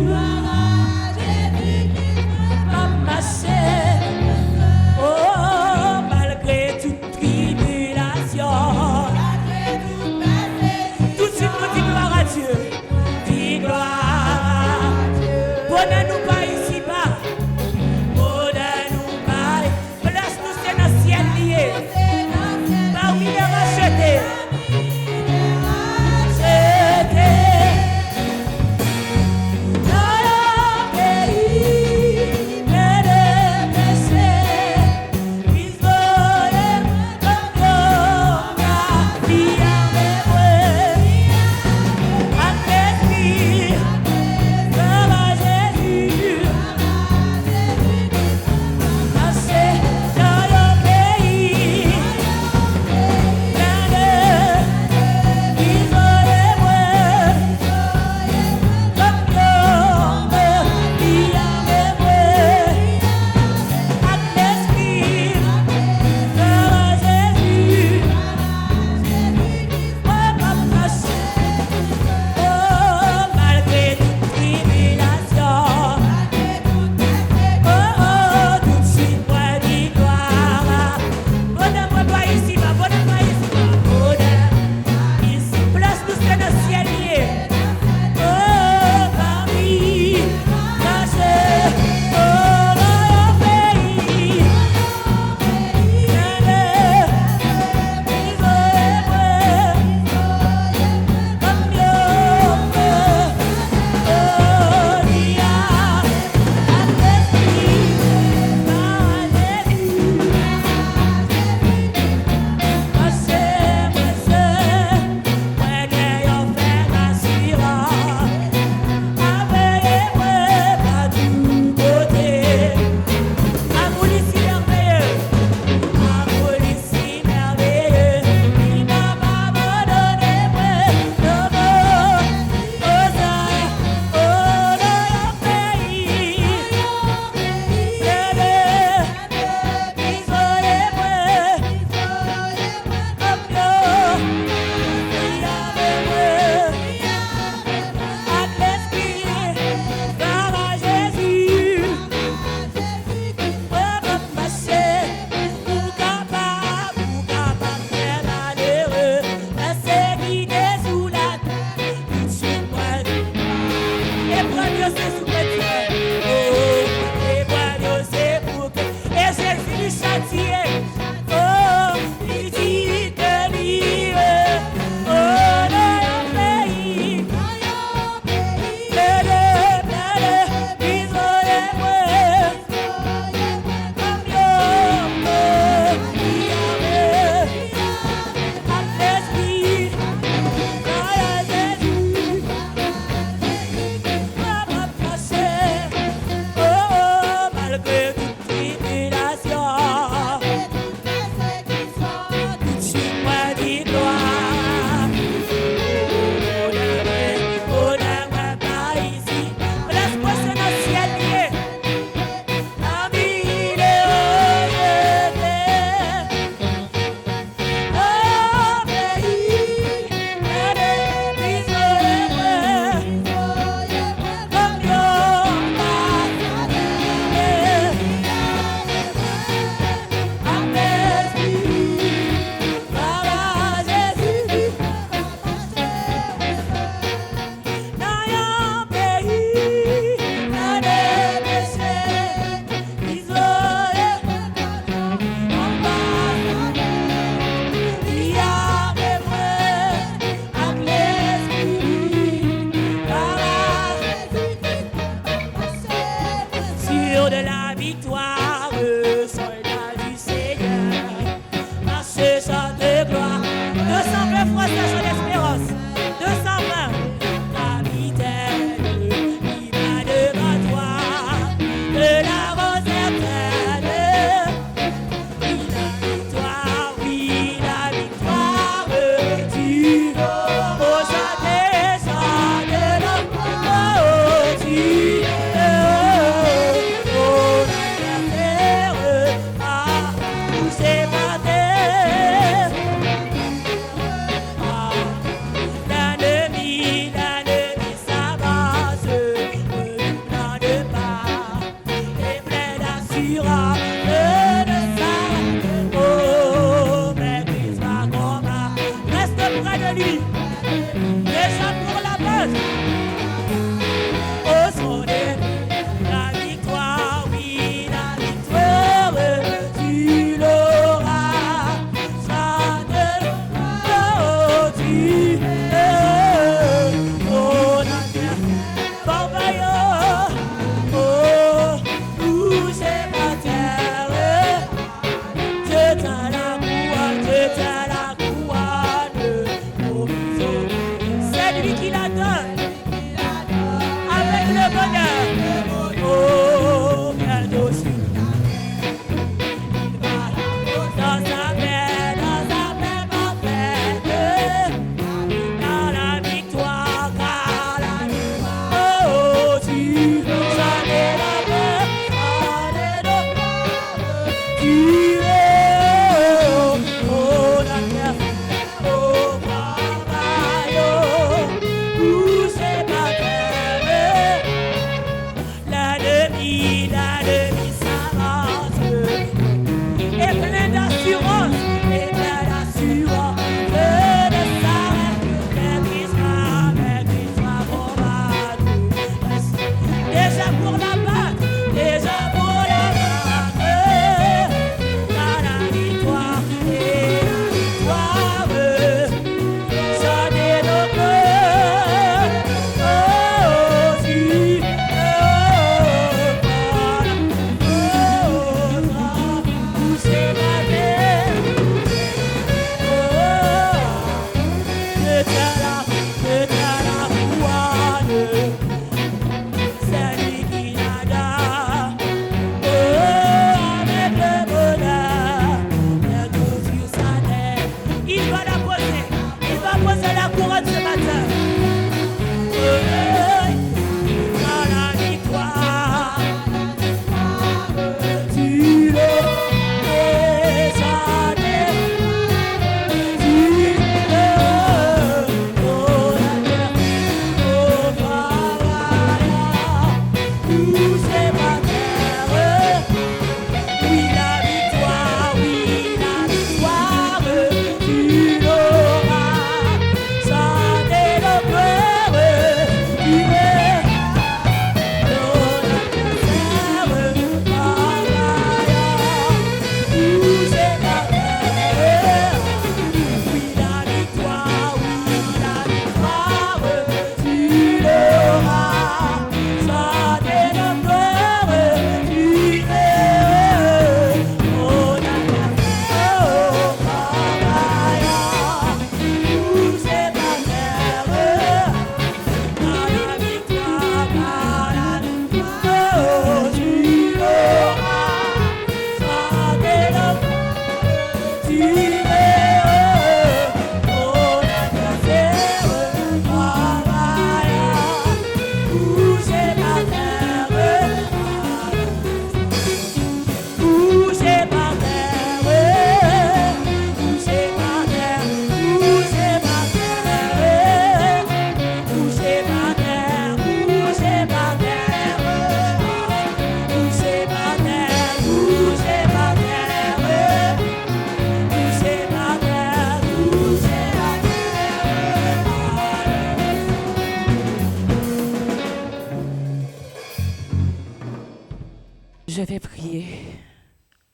Je vais prier.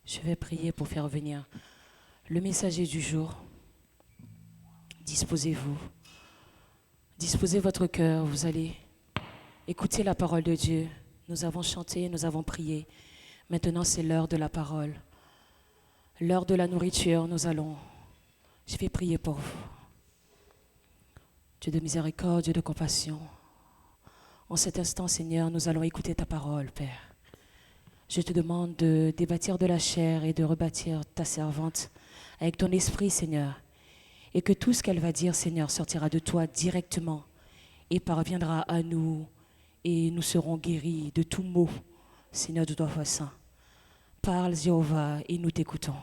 Je vais prier pour faire venir le messager du jour. Disposez-vous. Disposez votre cœur. Vous allez écouter la parole de Dieu. Nous avons chanté, nous avons prié. Maintenant, c'est l'heure de la parole. L'heure de la nourriture, je vais prier pour vous. Dieu de miséricorde, Dieu de compassion. En cet instant, Seigneur, nous allons écouter ta parole, Père. Je te demande de débâtir de la chair et de rebâtir ta servante avec ton esprit, Seigneur. Et que tout ce qu'elle va dire, Seigneur, sortira de toi directement et parviendra à nous. Et nous serons guéris de tout mot, Seigneur de toi, saint. Parle, Jéhovah, et nous t'écoutons.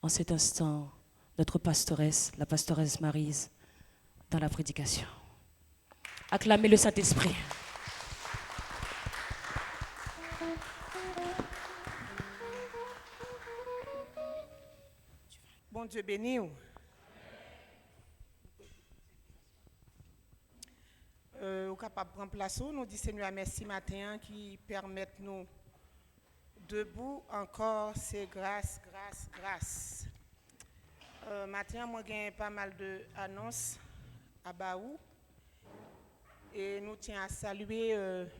En cet instant, notre pastoresse, la pastoresse Maryse, dans la prédication. Acclamez le Saint-Esprit. Bon Dieu béni. Au capable de prendre place, nous disons Seigneur merci matin qui permettent nous debout encore ces grâces. Matin, moi j'ai pas mal d'annonces à Baou et nous tiens à saluer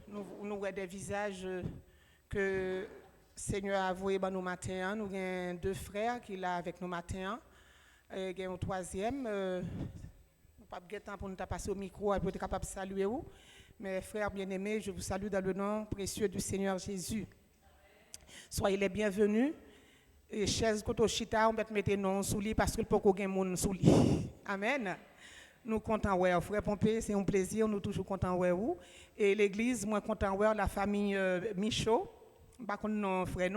nous des visages que Seigneur a voué nous matin. Nous avons 2 frères qui sont là avec nous matin. Il y a un troisième. Nous n'avons pas de temps pour nous passer au micro et pour être capable de saluer vous. Mais frères bien-aimés, je vous salue dans le nom précieux du Seigneur Jésus. Soyez les bienvenus. Et chaises kotoshita, on peut mettre non sous lit parce que le poko gen moun sous lit. Amen. Nous contents ouais, frère Pompé, c'est un plaisir, nous toujours contents ouais vous. Et l'église, moi content ouais la famille Michaud. Pas qu'on non frère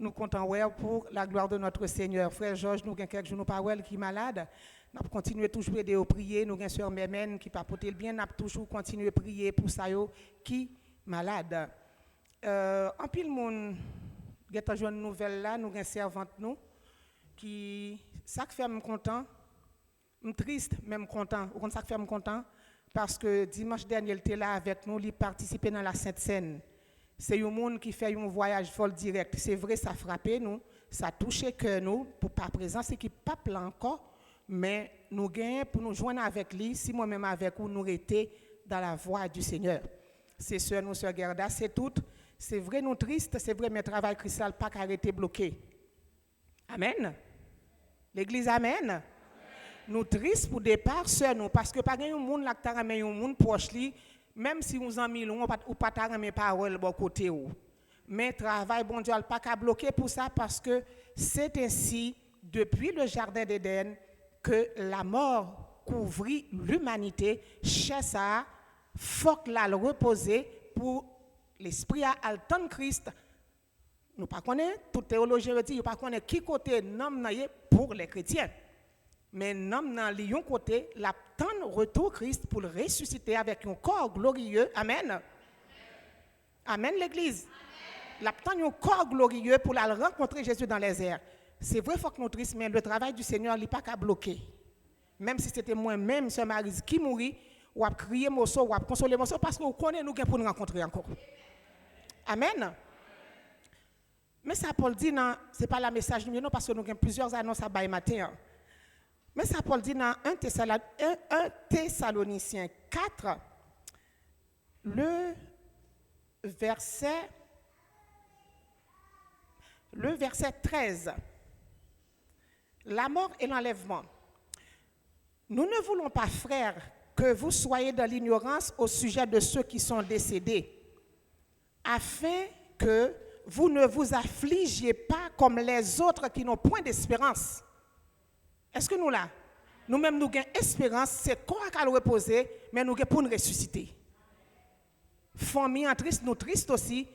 nous comptons pour la gloire de notre Seigneur. Frère Georges, nous avons quelques jours qui est malade. Nous continuons toujours à prier. Nous avons sœur Mémène qui pas porter le bien. Nous toujours continué à prier pour ça qui est malade. En pile monde geta joine nouvelle là, nous avons servante nous qui ça fait me content, me triste même content. Ou ça fait me content parce que dimanche dernier il était là avec nous, il participait dans la Sainte Seine. C'est un monde qui fait un voyage vol direct. C'est vrai, ça a frappé nous, ça a touché cœur nous, pour pas présent, c'est qui pas plein encore, mais nous gagnons pour nous joindre avec lui, si moi-même avec vous, nous étions dans la voie du Seigneur. C'est sœur, nous, sœur Gerda, c'est tout. C'est vrai, nous tristes, c'est vrai, mais travail cristal pas arrêté bloqué. Amen. L'église, amen. Nous tristes pour départ, sœur, nous, parce que pas un monde là qui t'a ramené un monde proche lui. Même si vous en milons, ou pas ta mes paroles bon côté ou. Mais travail bon Dieu pas qu'à bloquer pour ça parce que c'est ainsi depuis le jardin d'Éden que la mort couvrit l'humanité. Chez ça, faut que la reposer pour l'esprit à alton Christ. Nous pas connaît toute théologie dit, nous pas connaît qui côté nom pour les chrétiens. Mais nom dans lion côté l'attend retour Christ pour le ressusciter avec un corps glorieux. Amen. Amen l'église. L'attend un corps glorieux pour la rencontrer Jésus dans les airs. C'est vrai faut que nous tristes mais le travail du Seigneur n'est pas qu'à bloquer. Même si c'était moi-même sœur Maryse qui mourit ou a crier morceau ou a consoler morceau parce que vous connaissez nous pour nous rencontrer encore. Amen. Mais ça Paul dit non, c'est pas la message numéro non parce que nous avons plusieurs annonces à bail matin. Mais ça Paul dit dans 1 Thessaloniciens 4, le verset 13. La mort et l'enlèvement. Nous ne voulons pas, frères, que vous soyez dans l'ignorance au sujet de ceux qui sont décédés, afin que vous ne vous affligiez pas comme les autres qui n'ont point d'espérance. Est-ce que nous là, nous-mêmes nous avons espérance, c'est quoi qu'à reposer, mais nous avons pour nous ressusciter. Famille en triste, nous tristes aussi,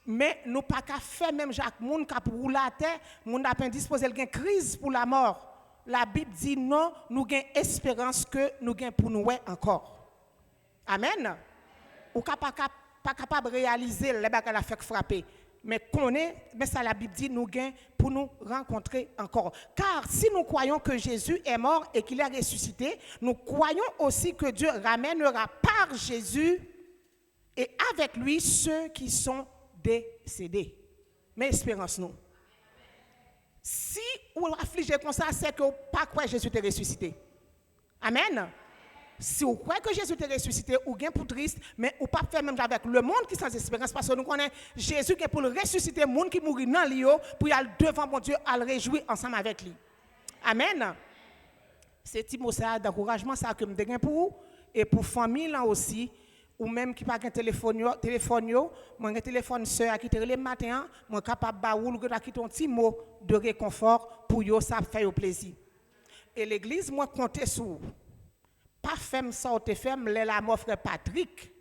mais nous pas qu'à faire même Jacques Moun qui a pour la terre, moun a pas disposé une crise pour la mort. La Bible dit non, nous avons espérance que nous avons pour nous encore. Amen. Ou pas capable de réaliser les bagages la fait frapper. Mais ça la Bible dit nous gain pour nous rencontrer encore. Car si nous croyons que Jésus est mort et qu'il est ressuscité, nous croyons aussi que Dieu ramènera par Jésus et avec lui ceux qui sont décédé. Mais espérance nous. Si vous affligez comme ça, c'est que vous pas croire que Jésus est ressuscité. Amen. Si vous croyez que Jésus est ressuscité, ou bien pour triste, mais ou pas faire même avec le monde qui est sans espérance, parce que nous connaissons Jésus qui est pour le ressusciter, le monde qui mourit dans lui, pour y aller devant mon Dieu, à le réjouir ensemble avec lui. Amen. C'est petit mot ça d'encouragement ça que me dégaine pour vous et pour famille là aussi, ou même qui pas un téléphone moi un téléphone sœur qui te le matin, moi capable ba ou qui ton petit mot de réconfort pour yo ça fait au plaisir. Et l'église moi compter sur vous. Pas femme ça ou te femme la mon frère Patrick.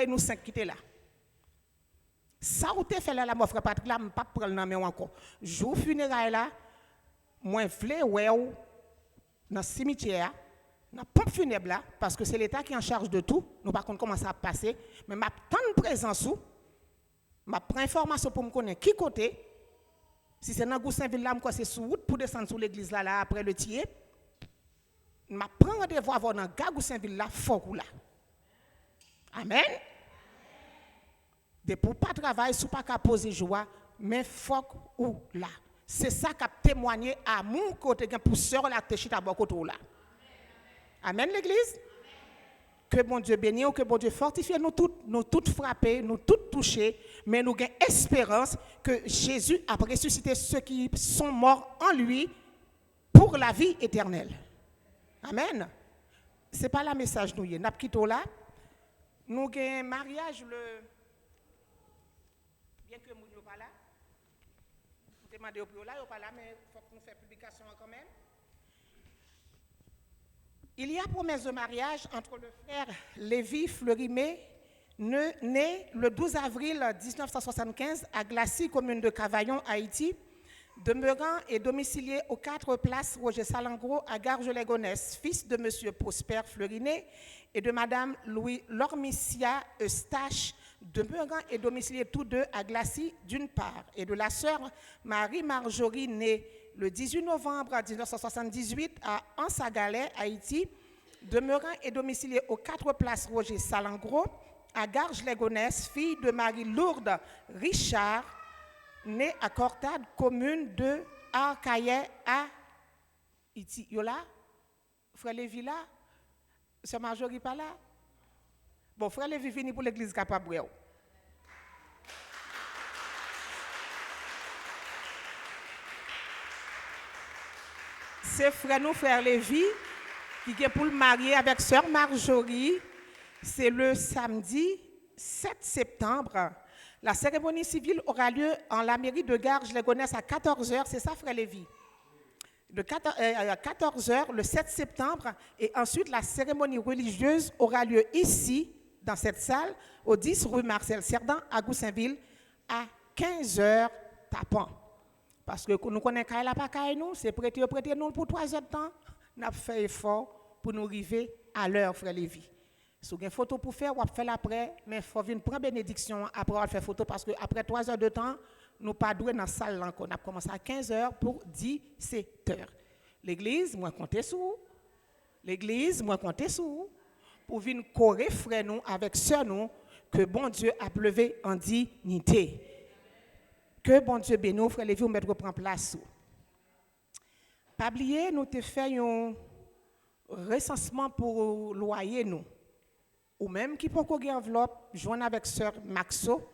Nous cinq qui étaient là. Ça ou te fait là mon frère Patrick là, pas prendre nan men encore. Jour funérailles là, moi vle ouais dans le cimetière, dans la pompe funèbre là, parce que c'est l'État qui est en charge de tout. Nous par contre comment ça va passer, mais m'a tant de présence ou m'a prend information pour me connaître qui côté. Si c'est dans Goussainville là, c'est sur route pour descendre sur l'église là après le tiers. M'a prend rendez-vous avant dans Goussainville là, fort là. Amen. De pour pas travailler, sous pas qu'à poser joie, mais faut ou là. C'est ça qui a témoigné à mon côté pour sœur la téchita côté là. Amen l'église. Que bon Dieu bénisse, que bon Dieu fortifie nous toutes frappés, nous toutes touchés, mais nous avons espérance que Jésus a ressuscité ceux qui sont morts en lui pour la vie éternelle. Amen. C'est pas la message nous y n'a quitté là. Nous avons un mariage le bien que nous pas là. Nous demandons au là, pas là mais faut qu'on fasse publication quand même. Il y a promesse de mariage entre le frère Lévi Fleurimé, né le 12 avril 1975 à Glacy, commune de Cavaillon, Haïti, demeurant et domicilié aux 4 places Roger Salengro à Garges-les-Gonesse, fils de M. Prosper Fleuriné et de Mme Louis Lormicia Eustache, demeurant et domiciliés tous deux à Glacy d'une part, et de la sœur Marie-Marjorie, née le 18 novembre 1978 à Ansagalais, Haïti, demeurant et domiciliée aux 4 places Roger Salengro, à Garges-les-Gonesse, fille de Marie-Lourdes Richard, née à Cortade, commune de Arcaillet, à Haïti. Yola, frère Lévi là, sœur Marjorie pas là. Bon, frère Lévi vini pour l'église capable. C'est frère nous, frère Lévi, qui est pour le marier avec sœur Marjorie. C'est le samedi 7 septembre. La cérémonie civile aura lieu en la mairie de Garges-les-Gonesse à 14h. C'est ça, frère Lévi? À 14h, le 7 septembre. Et ensuite, la cérémonie religieuse aura lieu ici, dans cette salle, au 10 rue Marcel Cerdan, à Goussainville, à 15h tapant. Parce que nous connaissons qu'il n'a pas qu'à nous, c'est prêter nous pour 3 heures de temps. Nous avons fait effort pour nous arriver à l'heure, frère Lévi. Si vous avez une photo pour faire, vous pouvez faire après, mais il faut venir prendre bénédiction après avoir fait photo, parce qu'après 3 heures de temps, nous ne pas doués dans la salle là. On a commencé à 15 heures pour 17 heures. L'église, moi, comptez sur vous. L'église, moi, comptez sur vous. Pour venir courir, frère nous, avec sœur nous, que bon Dieu a levé en dignité. Que bon Dieu bénisse, frère Lévi, vous mettre prendre place. Pas oublier, nous te fait un recensement pour loyer nous. Ou même qui peut avoir une enveloppe, joindre avec sœur Maxo,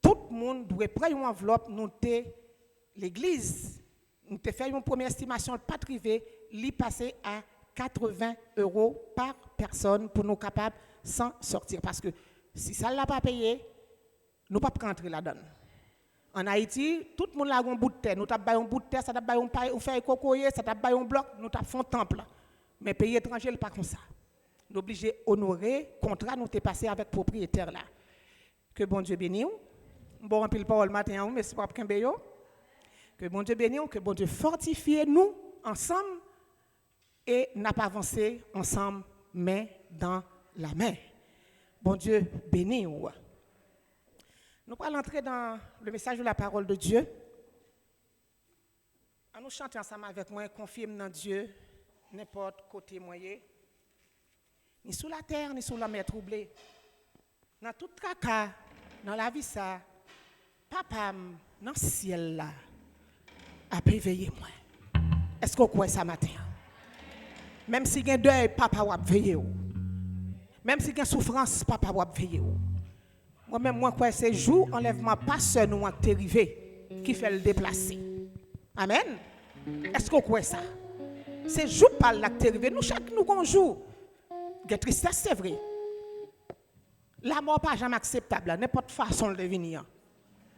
tout le monde doit prendre une enveloppe, nous te l'église, nous te fait une première estimation pas privée, l'y passer à 80 € par personne pour nous capables s'en sortir. Parce que si ça ne l'a pas payé, nous ne pouvons pas rentrer là-dedans. En Haïti, tout le monde a un bout de terre. Nous avons un bout de terre, ça avons un fait cocoyer, ça avons un bloc, nous avons un temple. Mais pays étranger, ce n'est pas comme ça. Nous sommes obligés d'honorer le contrat nous avons passé avec le propriétaire là. Que bon Dieu bénisse. Bon, pile parole matin, mais c'est pas qu'un béo. Que bon Dieu bénisse, que bon Dieu fortifie nous ensemble et n'a pas avancé ensemble, main dans la main. Bon Dieu bénisse. Nous allons entrer dans le message de la parole de Dieu. En nous chanter ensemble avec moi, confirme dans Dieu, n'importe côté moyen. ni sous la terre, ni sous la mer troublée. Dans tout caca, dans la vie ça, papa, dans le ciel là, a veillé moi. Est-ce qu'on croit ça matin? Même si il y a deuil, papa va veiller. Même si il y a souffrance, papa va veiller. Moi-même, moi, quoi, c'est jour enlèvement pas seul nous qui est arrivé, qui fait le déplacer. Amen. Est-ce qu'on croit ça? C'est jour par là qui est arrivé. Nous, chaque nous, un jour, il y a tristesse, c'est vrai. La mort pas jamais acceptable, n'importe façon de venir.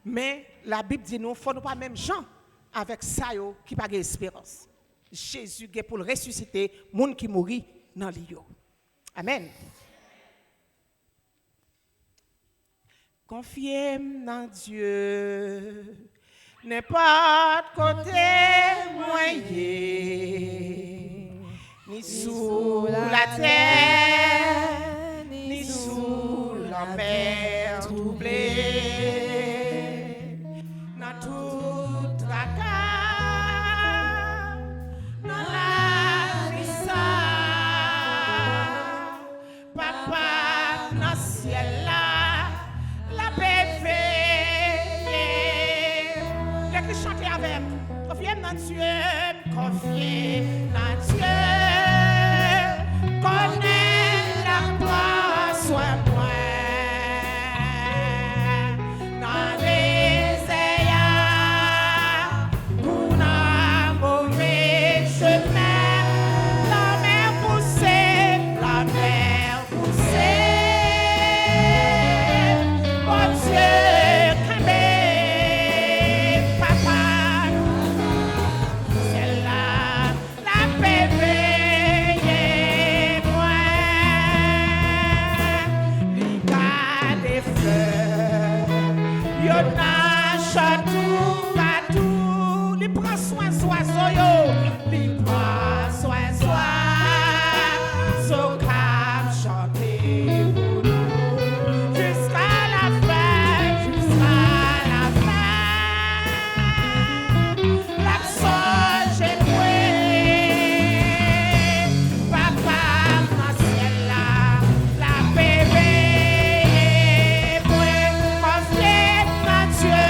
Mais la Bible dit nous, il ne faut pas même gens avec ça qui n'a pas d'espérance. Jésus est pour le ressusciter, les gens qui mourent dans l'île. Amen. Confiez dans Dieu, n'importe côté moyen, ni sous la terre, ni sous la mer troublée, dans tout tracas, dans la vie ça, papa dans le ciel là, la paix veille. Les qui chantent avec, confiez dans Dieu, confiez dans Dieu, connais la croix, sois moi. Dans les airs, pour un mauvais chemin, la mer poussée, la mer poussée. Oh Dieu, camé, papa, c'est là, la paix veille, moi. L'hiver des fleurs, y'en a tout partout. Il prend soin oiseaux, yo. Il prend soin so cap chanter pour nous jusqu'à la fin, jusqu'à la fin. L'accent j'ai papa dans le ciel là, la paix veille, confiez dans Dieu.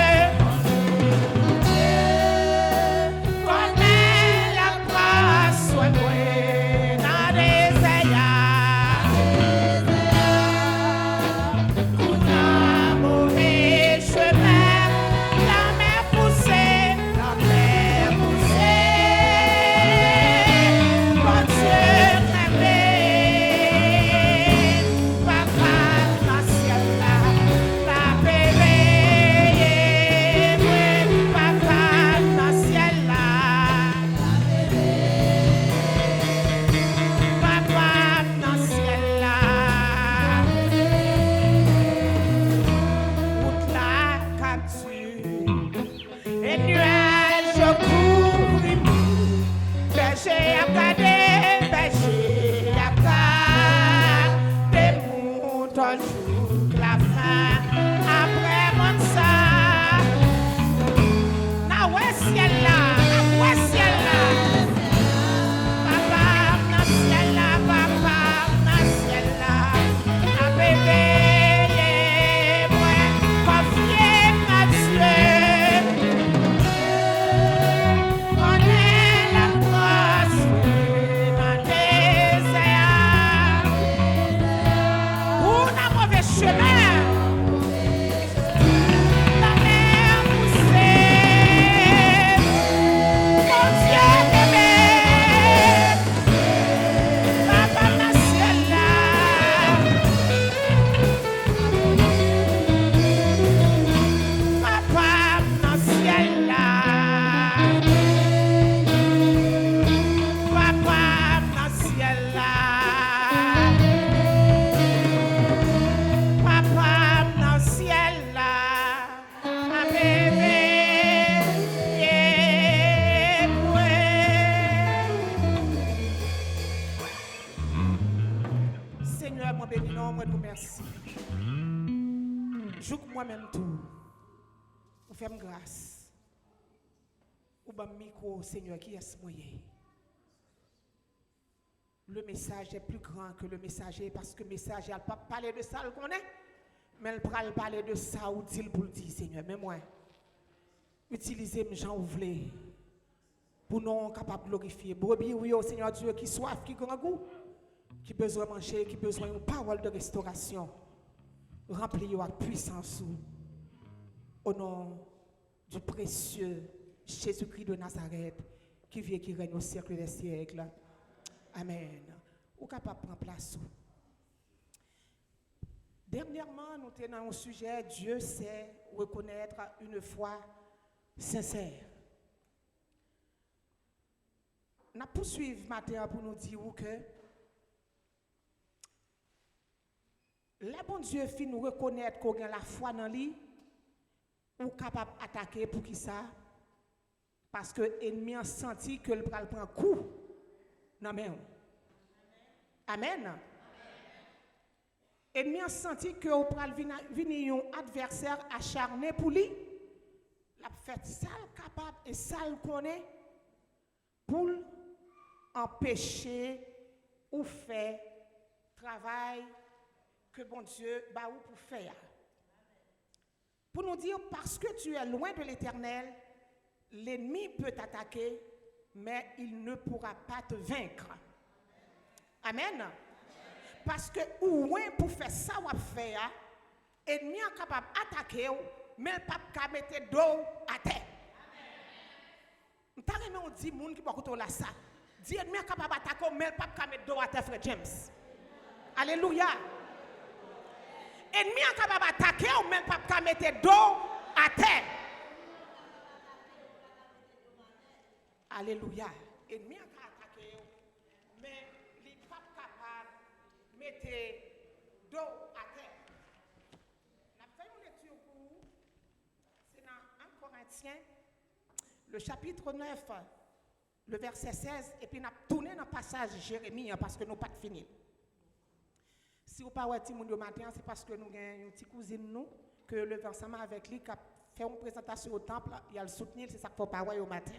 Connais la grâce, sois moi dans les airs. Pour un mauvais chemin, la mer poussée, la mer poussée. Mon Dieu m'aimait, papa dans le ciel là, la paix veille, papa dans le ciel là, papa dans le ciel là, route la capture, et nuages couvrent, berger à garder, berger à garder, des moutons jusqu'à la fin, après mon ça. Na ouais ciel là, papa na ciel là, papa na ciel là, na bébé moi confiez dans Dieu, on est la grâce dans les airs, pour un mauvais chemin. La mer poussée, mon Dieu aimé, papa dans le ciel là, papa dans le ciel là, papa dans le ciel là, papa dans le ciel là, ma bébé, yeah, Seigneur, mon béni, non, moi nous merci. Joue moi-même tout. Ou fais grâce. Ou bam micro, Seigneur, qui est moyen. le message est plus grand que le messager parce que le messager n'a pas parlé de ça, le connaît, mais il va parler de ça ou dit pour le dire, Seigneur. Mais moi, utilisez mes gens ouvrés pour nous capables de glorifier. Brebis, oui, au Seigneur Dieu, qui soif, qui grand goût, qui besoin de manger, qui besoin d'une parole de restauration. Remplis avec puissance au nom du précieux Jésus-Christ de Nazareth qui vient, qui règne au siècle des siècles. Amen. Ou capable de prendre place. Dernièrement, nous tenons un sujet, Dieu sait reconnaître une foi sincère. Nous poursuivons matin pour nous dire que la bon Dieu fait nous reconnaître qu'on a la foi dans lui ou capable d'attaquer pour qui ça? Parce que l'ennemi a senti que le bras prend coup. Amen. Amen. L'ennemi a senti que le bras venir un adversaire acharné pour lui. La fait ça capable et ça le connaît pour empêcher ou faire travail que bon Dieu bah ou pour faire. Pour nous dire parce que tu es loin de l'Éternel, l'ennemi peut t'attaquer, mais il ne pourra pas te vaincre. Amen. Parce que ou loin pour faire ça ou faire, l'ennemi est capable d'attaquer, mais il ne peut pas mettre dos à terre. Amen. On dit moun qui peut écouter là ça. Dit l'ennemi est capable d'attaquer, mais il ne peut pas mettre dos à terre, frère James. Alléluia. L'ennemi est capable d'attaquer ou même pas mettre dos à terre. Alléluia. L'ennemi est capable d'attaquer, mais il n'est pas capable de mettre dos à terre. La première lecture pour vous, c'est dans 1 Corinthiens, le chapitre 9, le verset 16, et puis nous avons tourné dans le passage Jérémie parce que nous n'avons pas fini. Si vous parlez de Timoun matin, c'est parce que nous avons une petite cousine nous, que le ensemble avec lui, qui a fait une présentation au temple, il a le soutenir, c'est ça qu'il faut parler au matin.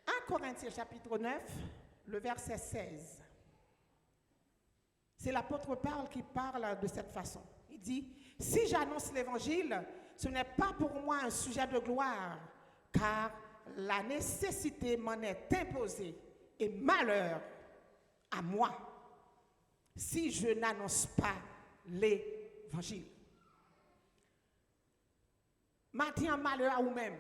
1 Corinthiens chapitre 9, le verset 16. C'est l'apôtre Paul qui parle de cette façon. Il dit, si j'annonce l'évangile, ce n'est pas pour moi un sujet de gloire, car la nécessité m'en est imposée et malheur à moi si je n'annonce pas l'évangile. Maintenant, malheur à vous-même.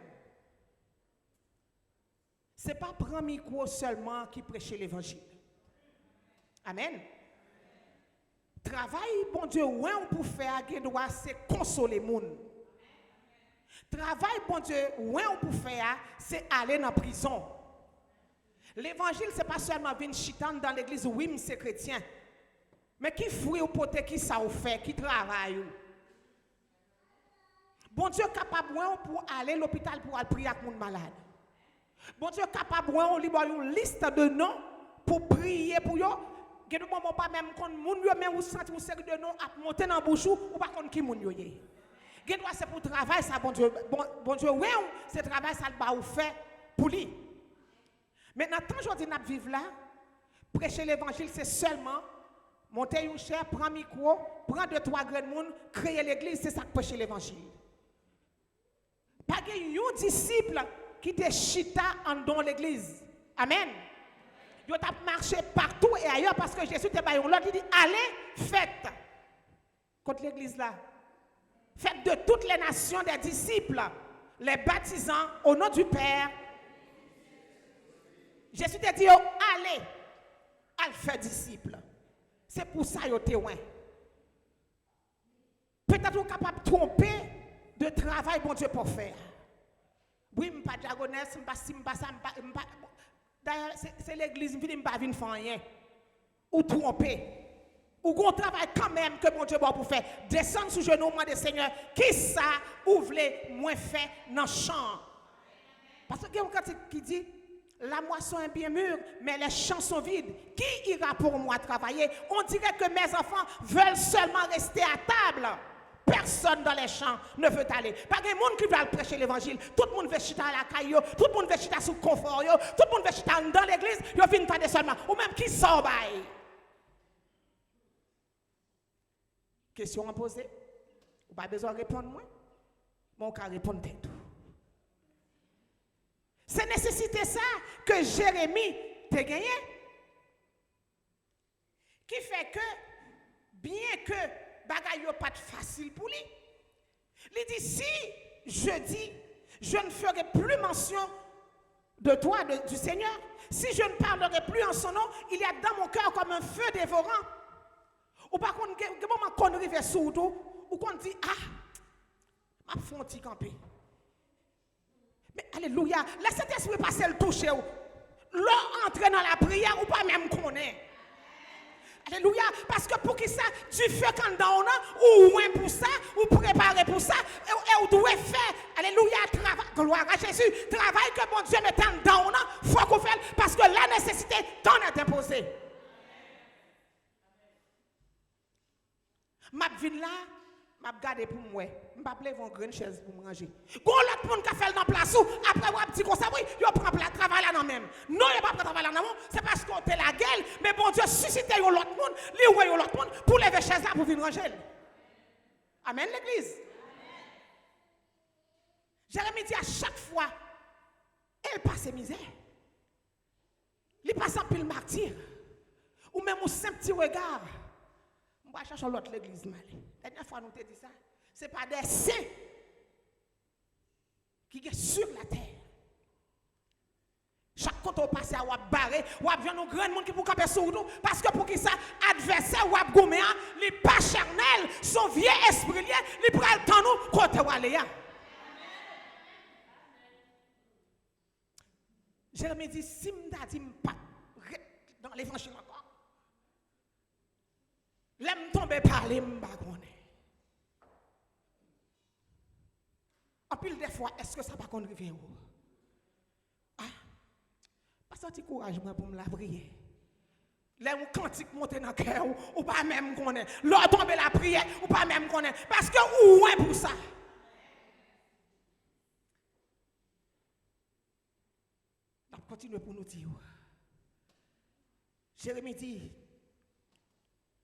Ce n'est pas prendre micro seulement qui prêche l'évangile. Amen. Travail, bon Dieu, ouais, on peut faire, c'est consoler les gens. Travail, bon Dieu, ouais, on peut faire, c'est aller dans la prison. L'évangile, ce n'est pas seulement venir chitane dans l'église, oui, c'est chrétien. Mais qui fruit ou pote, qui ça ou fait, qui travaille. Bon Dieu capable pour aller à l'hôpital pour aller prier avec les malades. Bon Dieu capable on lui une liste de noms pour prier pour eux. Que nous moment pas même quand moun yo mais ou senti une série de noms à monter dans bouche ou pas connait qui moun yo yé. Que doit c'est pour travail ça bon Dieu ouais c'est travail ça le ba ou fait pour lui. Maintenant tant aujourd'hui n'a vivre là prêcher l'évangile c'est seulement monter une chair, prendre micro, prendre 2-3 grains de monde, créer l'église, c'est ça que prêcher l'évangile. Pas un disciple qui te chita en dans l'église. Amen. Il a marché partout et ailleurs parce que Jésus te baillé l'autre, il dit allez, faites. Contre l'église là. Faites de toutes les nations des disciples, les baptisant au nom du Père. Jésus te dit allez, allez faire disciples. C'est pour ça que vous êtes témoin. Peut-être que vous êtes capable de tromper de travail, bon Dieu, pour faire. Oui, je ne suis pas diagonesse, je ne suis pas ça. D'ailleurs, c'est l'église, je ne suis pas faire rien. Ou tromper. Ou qu'on travaille quand même que bon Dieu pour faire. Descendre sous genou, moi, des seigneurs, qui ça, ouvre moins fait dans le champ. Parce que quelqu'un qui dit, la moisson est bien mûre, mais les champs sont vides. Qui ira pour moi travailler? On dirait que mes enfants veulent seulement rester à table. personne dans les champs ne veut aller. Pas de monde qui veut prêcher l'évangile. Tout le monde veut chiter à la caillou, tout le monde veut chiter sous confort, tout le monde veut chiter dans l'église, il vient entendre seulement. Ou même qui sort bail. Question à poser. Ou pas besoin de répondre moi. Mon cas répondre tout. C'est nécessité ça que Jérémie t'a gagné. Qui fait que, bien que bagay yo pas facile pour lui, il dit si je dis, je ne ferai plus mention de toi, du Seigneur, si je ne parlerai plus en son nom, il y a dans mon cœur comme un feu dévorant. Ou par contre, quel moment qu'on arrive sous tout, ou qu'on dit, ah, ma fonti camper. Mais alléluia, la Saint-Esprit passe le toucher. L'on entre dans la prière ou pas même connaît. Alléluia, parce que pour qui ça, tu fais quand dans ou loin pour ça, ou préparer pour ça, et ou doit faire, alléluia, travail, gloire à Jésus, travail que mon Dieu met en dans il faut qu'on fasse, parce que la nécessité t'en est imposée. Ma vie là, m'a gardé pour moi. M'a pas lever une grande chaise pour manger. Gon l'autre monde qui fait dans place ou après on dit comme ça oui, yo prend plat travail là non même. Non, il pas prend travail là non, c'est parce qu'on te la gueule, mais bon Dieu susciter yon l'autre monde, li ouais yon l'autre monde pour lever chaise là pour venir ranger. Amen l'église. Jérémie dit à chaque fois elle passe misère. Il passe en pile martyr. Ou même un simple petit regard. On va chercher l'autre l'église mal. La dernière fois nous te dit ça, c'est pas des saints qui sont sur la terre. Chaque côté on passe à wap barré, wap vient nos grands monde qui pour camper sur nous parce que pour qui ça adversaire wap goumé, les pas charnel, son vieux esprit lié, il pral tant nous côté walé. Jérémie dit si m'da dit m'pas dans l'évangile encore. L'aime tomber parler m'ba connaît. En pile des fois, est-ce que ça va qu'on rive ou? Ah, pas sorti courage moi pour me la prier. Là où cantique monter dans cœur ou pas même connaît. L'or tomber la prière ou pas même connaît parce que ou est pour ça. On continue pour nous dire. Jérémie dit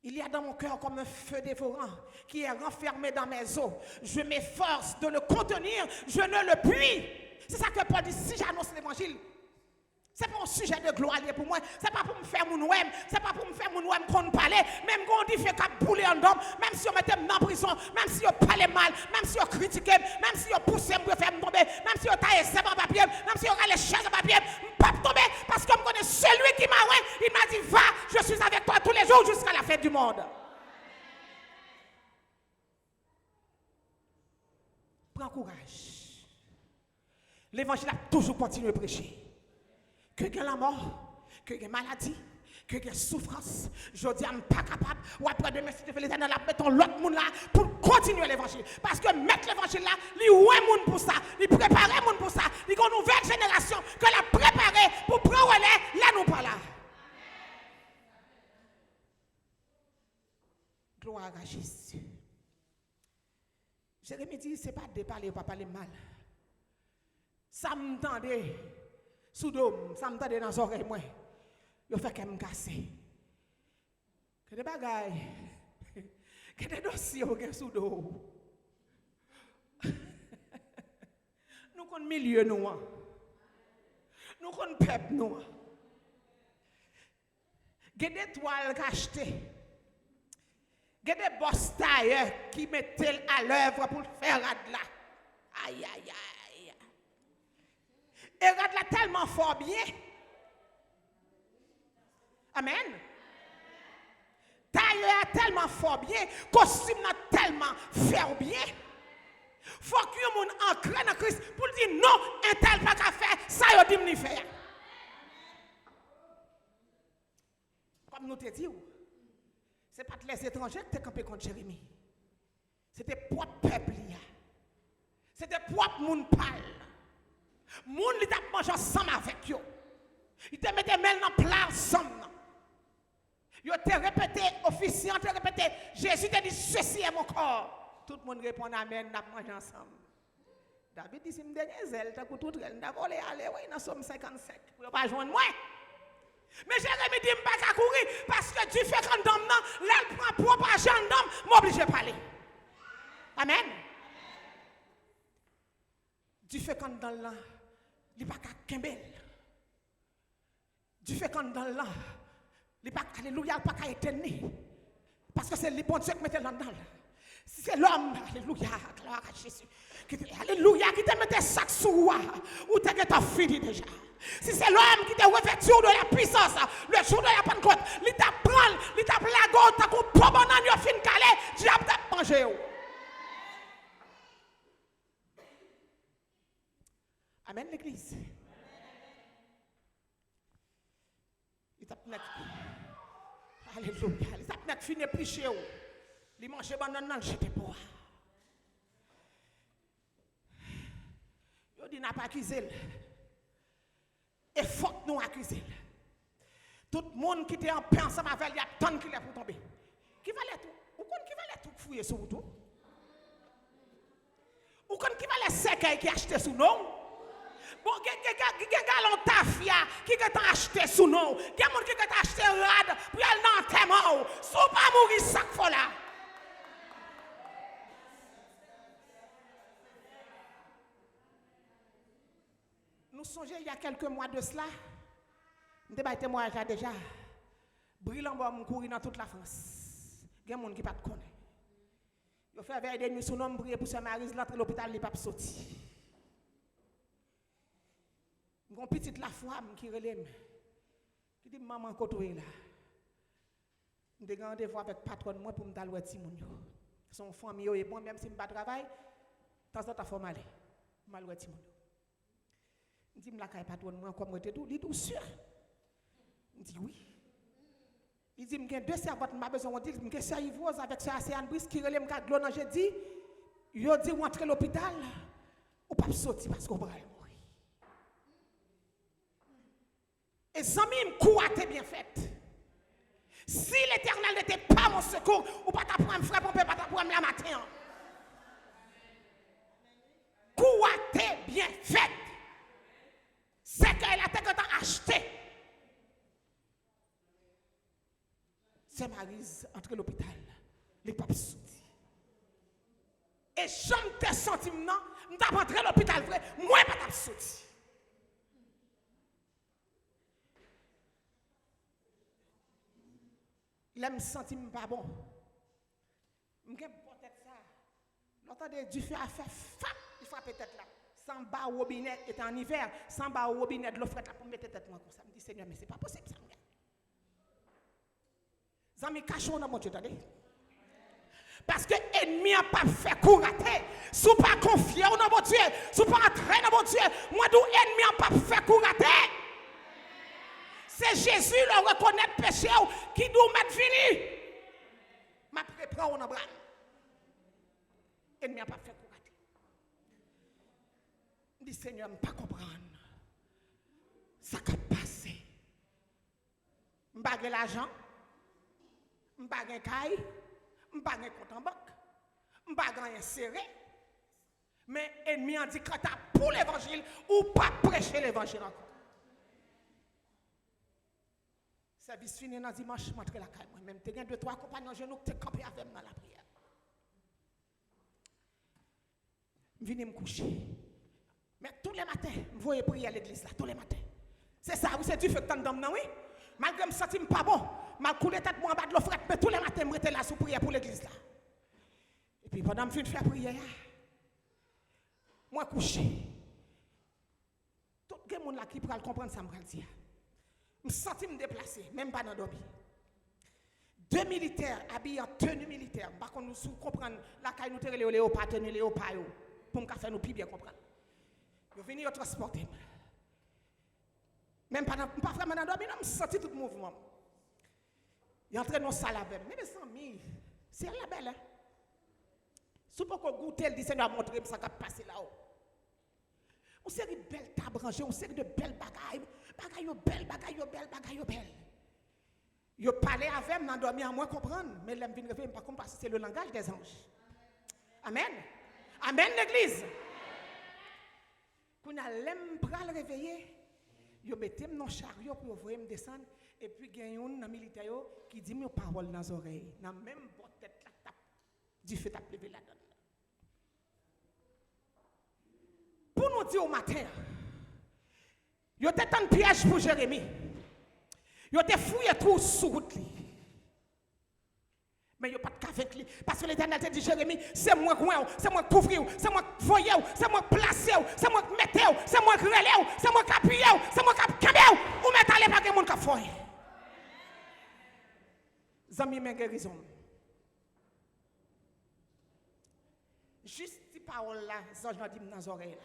il y a dans mon cœur comme un feu dévorant qui est renfermé dans mes os. Je m'efforce de le contenir, je ne le puis. C'est ça que Paul dit, si j'annonce l'évangile, c'est pas un sujet de gloire pour moi, c'est pas pour me faire mon ouem, c'est pas pour me faire mon ouem qu'on parle, même quand on dit fait qu'à bouler en homme, même si on mettait dans prison, même si on parlait mal, même si on critiquait, même si on poussait pour faire me tomber, même si on taillait ça en papier, même si on allait chaise en papier, pas tomber parce que je connais celui qui m'a oué, il m'a dit va, je suis avec toi tous les jours jusqu'à la fin du monde. Prends courage. L'évangile a toujours continué à prêcher. Que y a la mort, que y a maladie, que y a souffrance, je dis, je ne suis pas capable, ou après demain, si tu fais les années, mettons l'autre monde là pour continuer l'évangile. Parce que mettre l'évangile là, il y a un monde pour ça, il prépare un monde pour ça, il y a une nouvelle génération que l'a préparé pour prendre relais, là nous pas là. Gloire à Jésus. Jérémie dit, ce n'est pas de parler, on va parler mal. Ça me tendait. Sous dôme, ça me tendait dans les oreilles, moi. Je fais qu'elle me casse. Que des bagailles, que des dossiers au sous dôme. Nous connaissons milieu, nous. Nous connaissons peuple, nous. Il y a des toiles achetées. Il y a des boss tailleurs qui mettent à l'œuvre pour faire là. Aïe, aïe, aïe. Et regarde là tellement fort bien. Amen. Tailleur tellement fort bien. Costume tellement fait bien. Faut que les gens ancrent dans Christ pour dire non, un tel pas qu'à faire, ça y dit m'y faire. Comme nous te dit, c'est pas les étrangers qui ont campé contre Jérémie. C'était propre peuple. C'était propre monde pâle. Moun li t'a mangé ensemble avec yo. Il te mettait mêle dans plat ensemble. Yo te répété officiant, te répété Jésus te dit ceci est mon corps. Tout le monde répond amen, nous mangeons ensemble. David dit, si je me dégaine zèle, t'as tout elle n'a pas aller, oui, dans Somme 55, pour ne pas joindre moi. Mais Jérémie dit, je ne peux pas courir, parce que tu fais quand d'homme, non, là, elle prend propre agent d'homme, m'oblige à parler. Amen. Du fait quand dans là, il n'y a pas qu'à Kembel. Du fait quand dans là, il n'y a pas alléluia, pas qu'à éteindre. Parce que c'est le bon Dieu qui mettait là-dedans. Si c'est l'homme, alléluia, gloire à Jésus. Alléluia, qui te mettait sac sous roi, ou t'as fini déjà. Si c'est l'homme qui te revêtu de la puissance, le jour de la Pentecôte, il t'a pris, il t'a plago, t'as coupé bon an, il a fin calé, diable t'a mangé. Amen l'église. Il t'a pris. Alléluia. Il t'a pris fini plus chez vous. Il mange banane dans le jeté pour. Il dit n'a pas accusé. Et faut que nous accuser. Tout le monde qui était en paix ensemble avec lui, il y a tant qu'il est pour tomber. Qui valait tout? Ou qui valait tout fouiller sur tout? Ou qui valait cercueil qui acheté sous nous? Bon, il y a des tafia qui ont acheté sous nous. Il y a des gens qui ont acheté rad pour aller dans le témoin. Si vous pas mourir, ça qu'il faut là. Nous songeons il y a quelques mois de cela. Nous avons témoignage déjà. Brillant bon courir dans toute la France. Il y a des gens qui ne connaissent pas. Ils fait veille de nuit sous nom briller pour se Marise l'entrée de l'hôpital, il n'est pas sorti. Mon petite la femme qui relève, qui dit maman côté là. Je suis rendez-vous avec le patron moi pour me dire ouais Timon. Son famille est bon même si je ne travaille, de temps en temps faut m'aller. Mal ouais Timon. Je dis la caille patron moi comme était tout, il dit sûr. Je dis oui. Il dit j'ai deux servantes m'a besoin de dire que c'est Yvose avec ce Océane Brice qui relève me l'eau dans jeudi. Yo dit rentrer l'hôpital ou pas sortir parce qu'on va mourir. Et Zamim couate bien fait. Si l'Éternel n'était pas mon secours, ou pas t'apprendre frère, on peut pas t'apprendre la matin. Couate bien fait. C'est qu'elle a été acheté. C'est Maryse entre l'hôpital, les papes sortis. Et j'aime tes sentiments, je t'ai rentré à l'hôpital vrai, moi pas t'ai sorti. L'aime sentir pas bon. M'gè peut-être ça. L'entendez du feu à faire fap, il frappe tête là. Sans bas robinet est en hiver, sans bas robinet de l'eau frette là pour mettre tête moi comme ça. Me dit Seigneur mais c'est pas possible ça. Zami cachons dans mon Dieu attendez. Parce que l'ennemi a pas fait courater. Si vous pas confier dans mon Dieu, si vous pas entrer dans mon Dieu, moi d'où l'ennemi a pas fait courater. C'est Jésus le reconnaître péché qui doit mettre fini. Ma prépare on en bras. L'ennemi a pas fait courater. Dit Seigneur, je ne pas comprendre. Ça qui passe. Je n'ai pas l'argent. Je n'ai pas de caille. Je n'ai pas de compte en banque. Je n'ai pas de serré. Mais l'ennemi a dit que tu as pour l'évangile ou pas prêcher l'évangile encore. Service fini dans dimanche, je montre la caille. Moi-même, tu as 2-3 compagnons genoux qui te campé avec moi dans la prière. Je viens me coucher. Mais tous les matins, je voyais prier à l'église là, tous les matins. C'est ça, vous savez, tu fais tant d'hommes, oui? Malgré que je ne me sens pas bon, je coulé tête moi en bas de l'eau frette, mais tous les matins, je suis là sous prière pour l'église là. Et puis pendant que je fais prière, moi couché. Tout le monde là qui pourra comprendre ça, je vais dire. Je me sens me déplacer, même pas dans l'objet. 2 militaires habillés en tenue militaire. Par contre, nous comprenons la caille nous terre les léopards, tenue léopard, pour nous faire nous plus bien comprendre. Ils viennent transporter. Même pas vraiment dans l'objet, je me sens tout le mouvement. Ils entrent dans la salle avec. Mais mes amis, c'est la belle. Hein? Si vous pouvez goûter, le Seigneur a montré ça qui a passé là-haut. On sait de belles tables rangées, on sait de belles bagailles. Bagailles belles. Yo parlé avec moi, dormi à moi comprendre, mais l'aime venir réveiller pas comprendre parce que c'est le langage des anges. Amen. Amen, l'église. Quand on a l'aime pral réveiller, yo mettez dans chariot pour ouvrir me descendre et puis gagne un dans militaire qui dit mes paroles dans les oreilles, dans même bonne tête la tape. Du fait tape lever la donne. Pour nous dire au matin, yo te tant piège pour Jérémie. Yo te fouillé tout sous route li. Mais il n'y a pas de cas avec lui. Parce que l'Éternel te dit, Jérémie, c'est moi qui c'est moi qui couvrir, c'est moi qui voyer, c'est moi qui placer, c'est moi qui mettre, c'est moi qui relayer, c'est moi qui appuyer, c'est moi qui camber, ou mettre à l'époque de monde qui foyer. Zami men guérison. Juste ces paroles là, ça je dis dans les oreilles.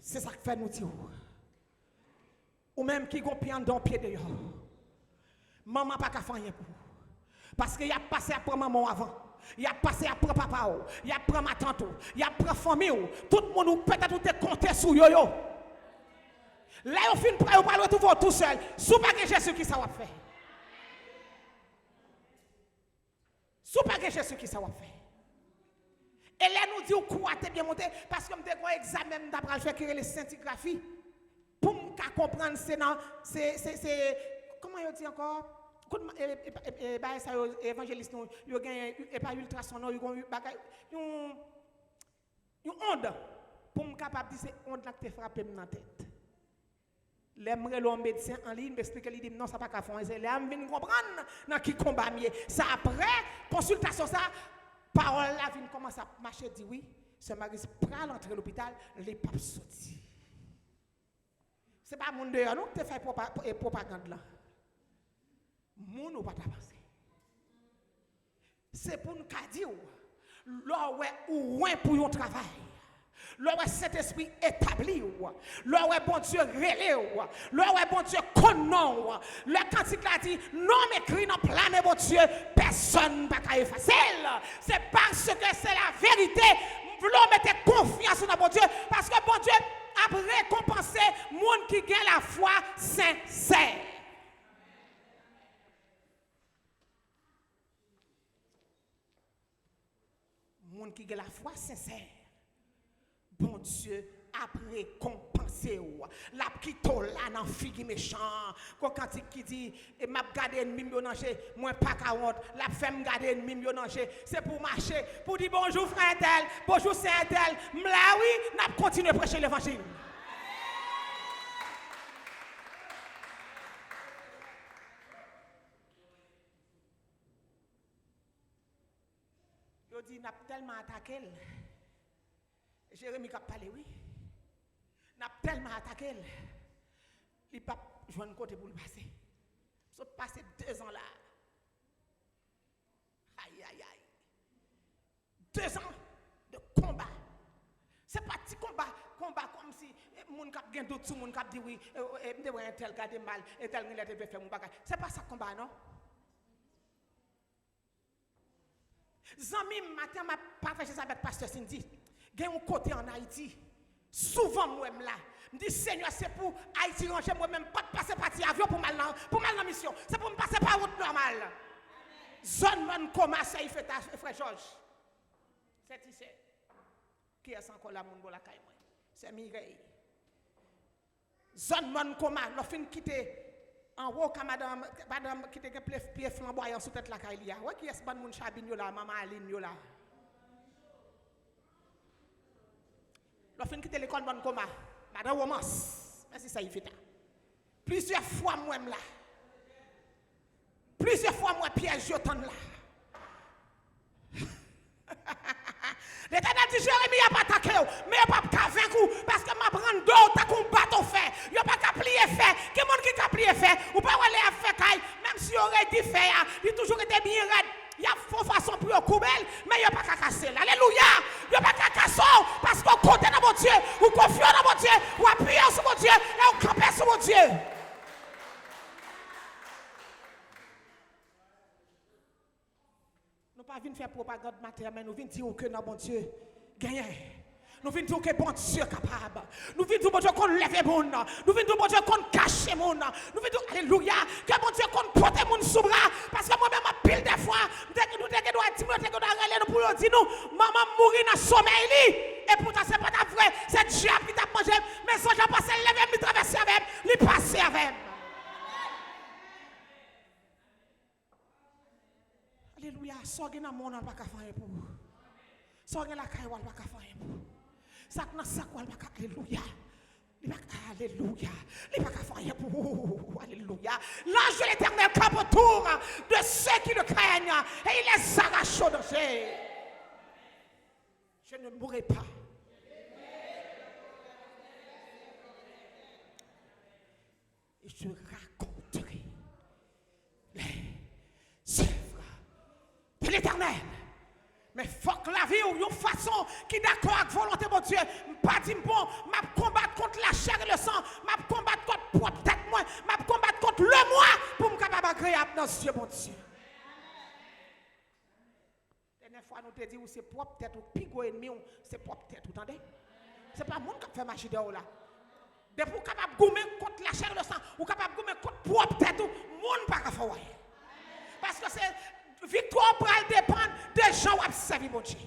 C'est ça que fait nous dire. Ou même qui gon pied dans pied dehors. Maman pas qu'à faire rien pour. Parce qu'il a passé après maman avant. Il a passé après papa. Il a pris ma tante. Il a pris famille. Tout le monde peut-être tout compté sur yo yo. Là, au fin prêt, vous parlez tout seul. Sous pas que Jésus qui ça va faire. Sous pas que Jésus qui ça va faire. Et là, nous dit quoi t'es bien monté parce que nous avons un examen d'après faire qui est les scintigraphie. Pour me comprendre, c'est comment il dit encore? Évangéliste, il y a pas ultrason, il y a une onde. Pour me capable de dire, c'est onde là qui te frappe dans la tête. L'aimerait l'homme médecin en ligne, m'explique, il dit non, ça n'a pas qu'à faire. C'est l'homme vient comprendre dans qui combat mieux. Ça après, consultation, ça, parole là vient commencer à marcher, dit oui, ce mari prend l'entrée à l'hôpital, les papes sortis. Ce n'est pas mon dehors, nous, qui fait propagande là. Moun ou pas avancer. C'est pour nous dire, là où est pour un travail. Là où cet esprit établi, là où bon Dieu relé, là où bon Dieu connaît, le cantique a dit, non m'écrit dans plan de bon Dieu, personne ne va effacer. C'est parce que c'est la vérité. L'homme mettez confiance dans bon Dieu, parce que bon Dieu a récompensé les gens qui ont la foi sincère. Monde qui a la foi sincère, bon Dieu a récompensé ou la petite là dans figue méchant quand qui dit et m'a garder ennemi yo danger moi pas 40 la femme garder ennemi yo danger c'est pour marcher pour dire bonjour frère tel bonjour c'est tel là oui n'a continuer à prêcher l'évangile. Yo dit n'a tellement attaqué Jérémie qui a parlé, oui. N'a tellement attaqué. Il n'a pas joué un côté pour le passer. Ils sont passés 2 ans là. Aïe, aïe, aïe. 2 ans de combat. Ce n'est pas petit combat comme si les gens qui ont d'autres sous, les gens qui ont dit oui, je devrais un tel garder mal, et tel qu'il a fait mon bagage. Ce n'est pas ça combat, non? Zami, matin, m'a partagé ça avec Pasteur Cindy. Il y a un côté en Haïti. Souvent, moi, là, je dis, Seigneur, c'est pour Haïti ranger moi-même, pas passer par avion pour mal dans mission. C'est pour me passer par route normale. Zone man commence à y faire frère Georges. C'est ici. Qui est encore là, mon bon la caille, moi? C'est Mireille. Zone man commence, l'on fin quitter. En haut, quand madame qui te pied flamboyant sous tête la caille, ouais, qui est ce bon moun chabine yo là, maman Aline yo là. L'offre quitte l'école bonne coma, madame romance. Merci ça y fait. Plusieurs fois moi-même là. Plusieurs fois moi Pierre Jotan là. L'Éternel dit Jérémie n'a pas attaqué, mais il n'a pas vaincre parce que m'a prendre d'eau, t'as qu'on bateau fait. Il n'a pas qu'à plier fait. Quel monde qui a plié fait? Ou pas aller à faire caille, même si il aurait dit fait, il a toujours été bien raide. Il y a une façon pour le couper, mais il n'a pas qu'à casser. Alléluia! Il n'a pas qu'à casser parce qu'on compte dans mon Dieu, ou confie dans mon Dieu, ou appuie sur mon Dieu, et on campe sur mon Dieu. Nous ne venons pas faire propagande matérielle, mais nous venons dire que dans mon Dieu, gagnez. Nous venons dire que bon Dieu est capable. Nous venons dire bon Dieu qu'on lève les gens. Nous venons dire bon Dieu qu'on cache les gens. Nous venons dire alléluia que bon Dieu qu'on porte les gens sous bras. Parce que moi-même, à pile de fois, dès que nous doit dire, nous doit pour dire nous, maman mourir dans le sommeil. Et pourtant, ce n'est pas ta vrai. C'est Dieu qui t'a mangé. Mais son Jean passé, il lève, il traverse avec, il passe avec. Alléluia. Sorgez dans le monde, on ne va pas faire pour vous. Sorgez la caille, on ne va pas faire pour vous. Ça n'a pas alléluia. Alléluia. Il va pas faire pour vous. Alléluia. L'ange de l'Éternel campe autour de ceux qui le craignent et il les arrache au danger. Je ne mourrai pas. Et je raconterai les œuvres de l'Éternel. Mais il faut que la vie ou une façon qui est d'accord avec la volonté de Dieu. Pas dire bon, m'a combattre contre la chair et le sang, m'a combattre contre propre tête moi, m'a combattre contre le moi pour me capable agréable dans ce Dieu mon Dieu. La dernière fois nous te dit c'est propre tête ou pigo ennemi c'est propre tête, vous entendez? C'est pas monde qui fait magie de là. De pour capable gommer contre la chair et le sang, ou capable gommer contre propre tête ou monde pas faire. Parce que c'est victoire pour elle dépendre des gens qui servent mon Dieu.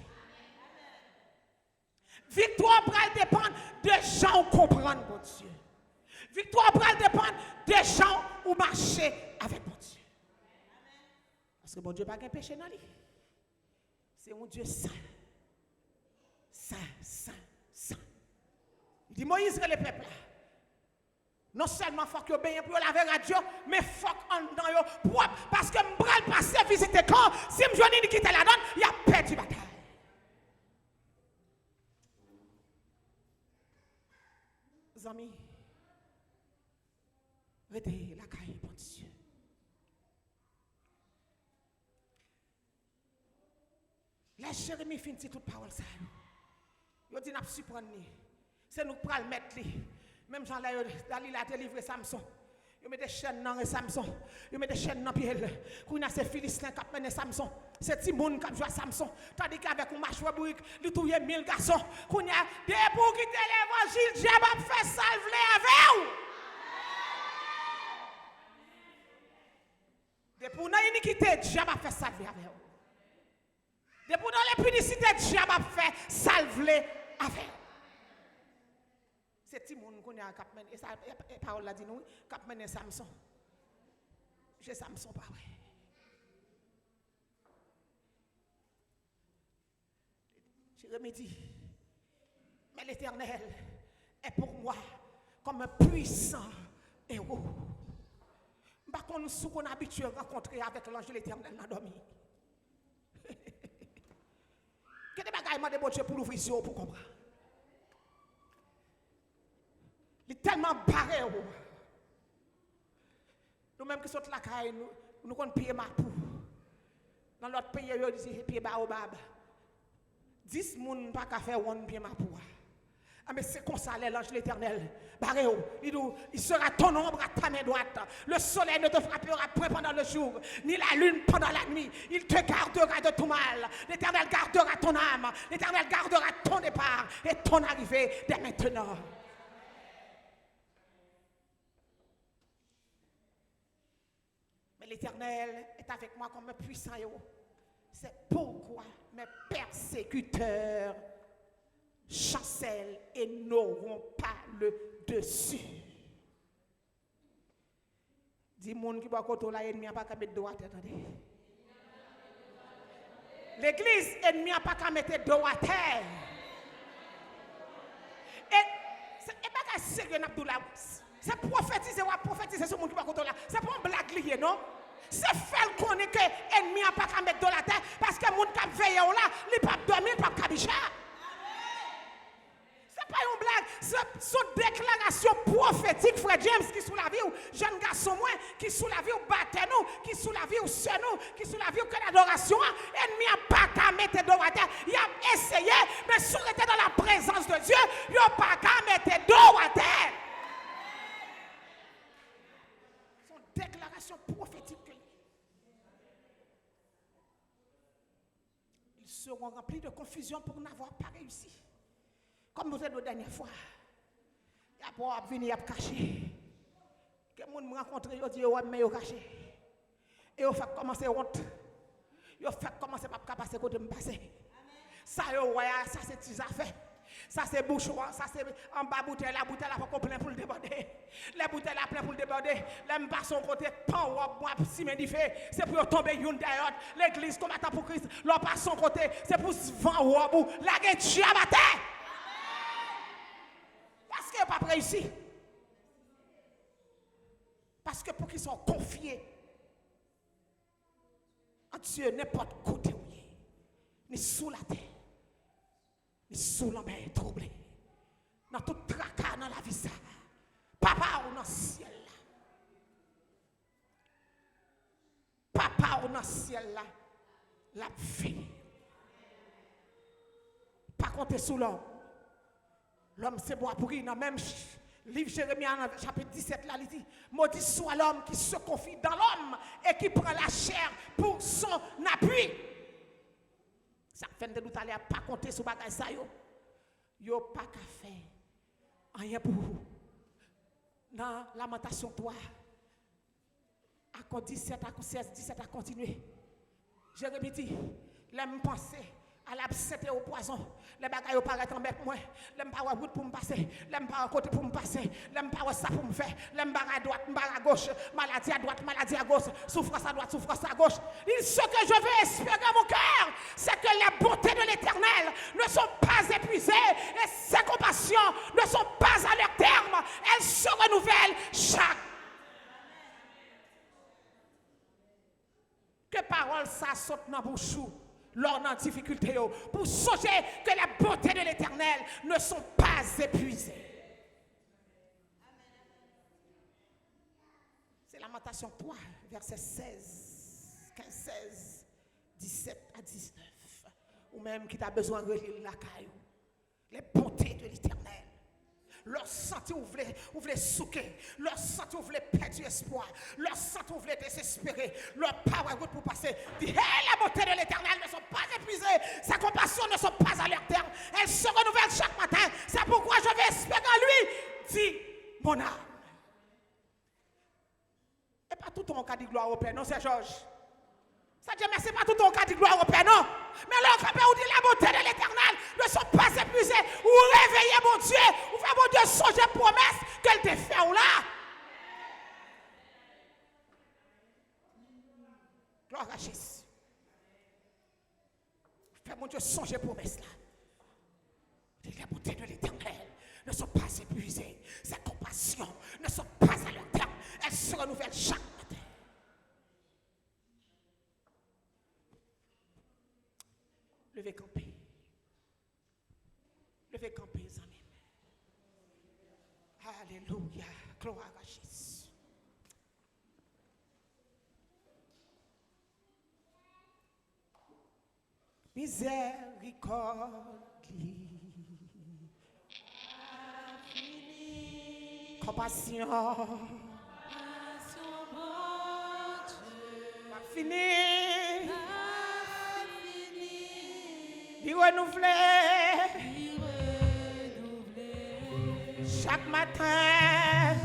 Victoire pour elle dépendre des gens qui comprennent mon Dieu. Victoire pour elle dépendre des gens qui marchent avec mon Dieu. Parce que mon Dieu n'a pas de péché dans lui. C'est un Dieu saint. Saint, saint, saint. Il dit Moïse et le peuple là. Non seulement il faut que bien pour laver à Dieu, mais il faut qu'on dans yo propre. Parce que je vais passer visiter quand, si je ne quitte la donne, il y a perdu la bataille. Amis, restez la caille, bon Dieu. La Jérémie finit toute parole ça. Il dit n'a pas surprendre. C'est nous qui le mettre. Même Jean Dalila a délivré Samson. Il met des chaînes dans Samson. Il met des chaînes dans pied. Quand il a ces Philistins qui mené Samson. C'est Timoun qui a joué Samson. Tandis qu'avec un marche bourrique, il a tué 1000 garçons. Quand il a des pour quitter l'évangile, Dieu va faire salver avec vous. Des pour dans l'iniquité, Dieu va faire salver avec vous. Des pour dans l'impudicité, Dieu va faire salver avec vous. C'est Timoun qu'on a cap mené et ça parole la dit nous cap mené Samson. J'ai Samson pas vrai. Jérémie dit mais l'Éternel est pour moi comme un puissant héros. Par contre nous qu'on habitué à rencontrer avec l'ange de l'Éternel dans dormi. Quel est bagaille de bon Dieu pour l'ouvrir sur pour comprendre. Il est tellement barré. Nous-mêmes qui sommes là, nous comptons payer ma pou. Dans l'autre pays, ils disent payer baobab. 10 personnes pas qu'à faire one payer ma pou. Ah mais c'est comme ça l'ange de l'Éternel. Barré. Il sera ton ombre à ta main droite. Le soleil ne te frappera point pendant le jour, ni la lune pendant la nuit. Il te gardera de tout mal. L'Éternel gardera ton âme. L'Éternel gardera ton départ et ton arrivée dès maintenant. L'Éternel est avec moi comme un puissant héros. C'est pourquoi mes persécuteurs chancellent et n'auront pas le dessus. Dis-moi qui va côté là, ennemi n'a pas qu'à mettre dos à terre. L'église ennemi n'a pas qu'à mettre dos à terre. Et c'est pas sérieux Abdoulaye. C'est prophétiser ou prophétiser sur le monde qui va côté là. C'est pas une blague liée, non? C'est faire connaître que l'ennemi n'a pas qu'à mettre dans la terre parce que le monde qui a veillé là, il n'a pas dormi, il n'a pas cabicher. C'est pas une blague, c'est une déclaration prophétique, frère James, qui sous la vie, ou jeune garçon moi, qui sous la vie, ou battait nous, qui sous la vie, ou sœur nous, qui sous la vie, ou que l'adoration, l'ennemi n'a pas qu'à mettre dans la terre. Il a essayé, mais si on était dans la présence de Dieu, il n'a pas qu'à mettre dans la terre. C'est une déclaration prophétique. Ils seront remplis de confusion pour n'avoir pas réussi. Comme nous sommes la dernière fois, il y a pour venir à cacher. Que les gens me rencontrent, ils disent, mais ils caché. Et ils fait commencer honte. Ils fait commencer par passer côté me passer. Ça, ça c'est des affaires. Ça c'est bouchoir, ça c'est en bas bouteille, la bouteille là pour plein pour le déborder. Les bouteilles là plein pour le déborder. Les pas son côté pan ou moi si me dit fait, c'est pour tomber une derrière. L'église combattant pour Christ, leur pas son côté, c'est pour vent ou la guerre Dieu abatté. Parce que pas réussi. Parce que pour qu'ils soient confiés en Dieu n'importe côté où il est, ni sous la terre. Sous la main troublée. Dans tout tracas dans la vie ça. Papa ou dans le ciel là. Papa ou dans le ciel là. La vie. Pas compter sous l'homme. L'homme c'est bois pourri dans même livre Jérémie chapitre 17 là il dit maudit soit l'homme qui se confie dans l'homme et qui prend la chair pour son appui. Ça fait de nous aller à pas compter sur bagage ça yo pas qu'à faire rien pour vous. Dans lamentation 3 à 17 à 16 17 à continuer. Jérémie dit l'aime penser à l'absente au poison. Les bagailles paraissent en bec moi. L'aime pas route pour me passer, l'aime pas côté pour me passer, l'aime pas ça pour me faire, l'aime pas à droite, pas à gauche, maladie à droite, maladie à gauche, souffrance à droite, souffrance à gauche. Ce que je veux espérer à mon cœur, c'est que les bontés de l'Éternel ne sont pas épuisées et ses compassions ne sont pas à leur terme. Elles se renouvellent chaque. Que parole ça saute dans bouche lors de difficulté pour songer que les bontés de l'Éternel ne sont pas épuisées. C'est Lamentation 3, verset 16, 15, 16, 17 à 19. Ou même qui t'a besoin de relire la caillou. Les bontés de l'Éternel. Leur santé vous voulez souquer, leur santé vous voulez perdre espoir, leur santé vous voulez désespérer, leur power pour passer. Dit, hey, la bonté de l'Éternel ne sont pas épuisées, ses compassions ne sont pas à leur terme, elles se renouvellent chaque matin. C'est pourquoi je vais espérer en lui, dit mon âme. Et pas tout ton cas de gloire au Père, non, c'est Georges. Ça dit, mais ce n'est pas tout ton cas de gloire au Père, non. Mais là, quand on dit la bonté de l'Éternel ne sont pas épuisées, ou réveillez mon Dieu, ou faites mon Dieu songer promesse qu'elle te fait ou là. Gloire à Jésus. Faites mon Dieu songer promesse là. La bonté de l'Éternel ne sont pas épuisées, ses compassions ne sont pas à leur terme, elles se renouvellent chaque matin. Levez camper. Levez camper, les amis. Alléluia. Gloire à Jésus. Miséricorde. Compassion. Pas fini. Il renouvelé chaque matin,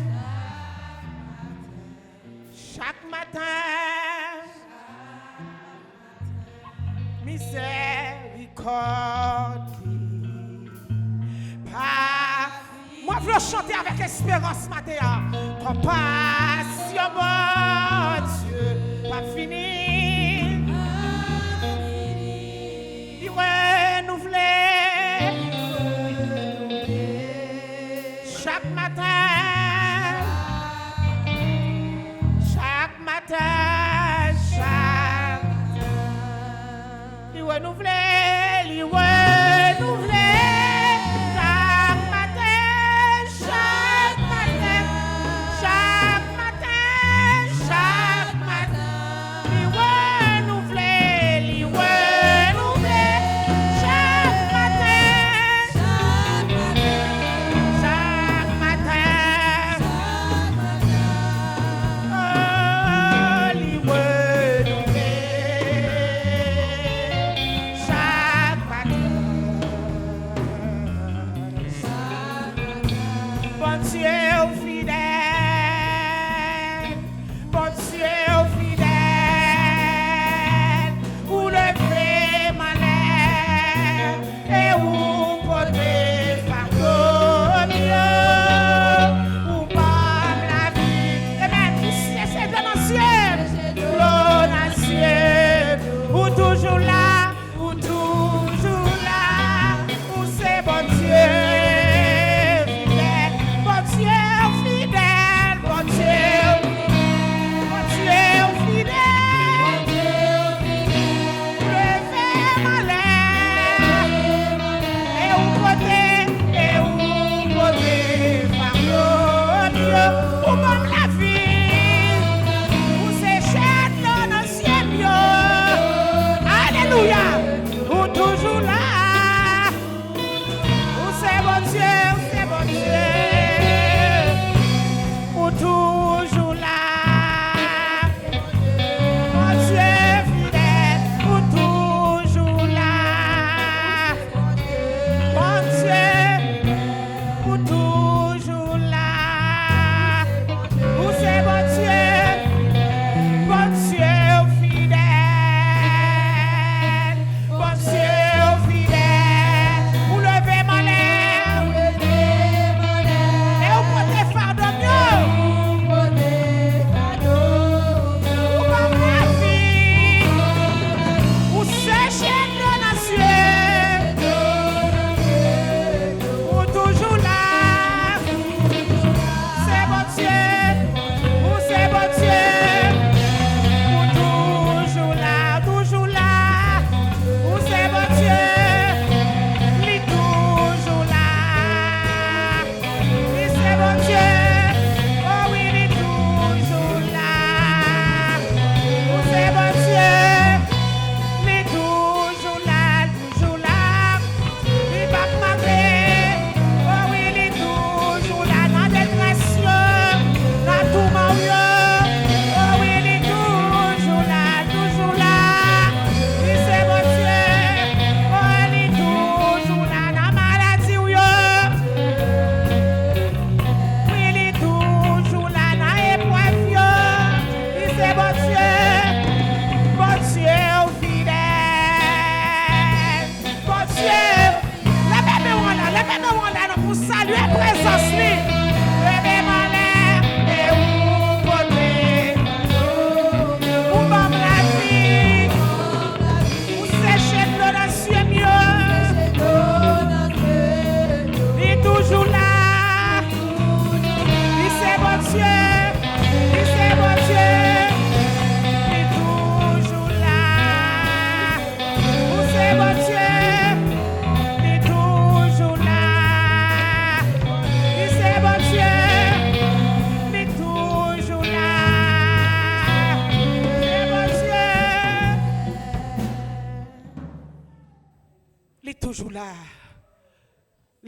miséricorde. Moi je veux chanter avec espérance matin. Compassion, mon Dieu, pas fini. Chaque matin, il renouvelé, chaque matin,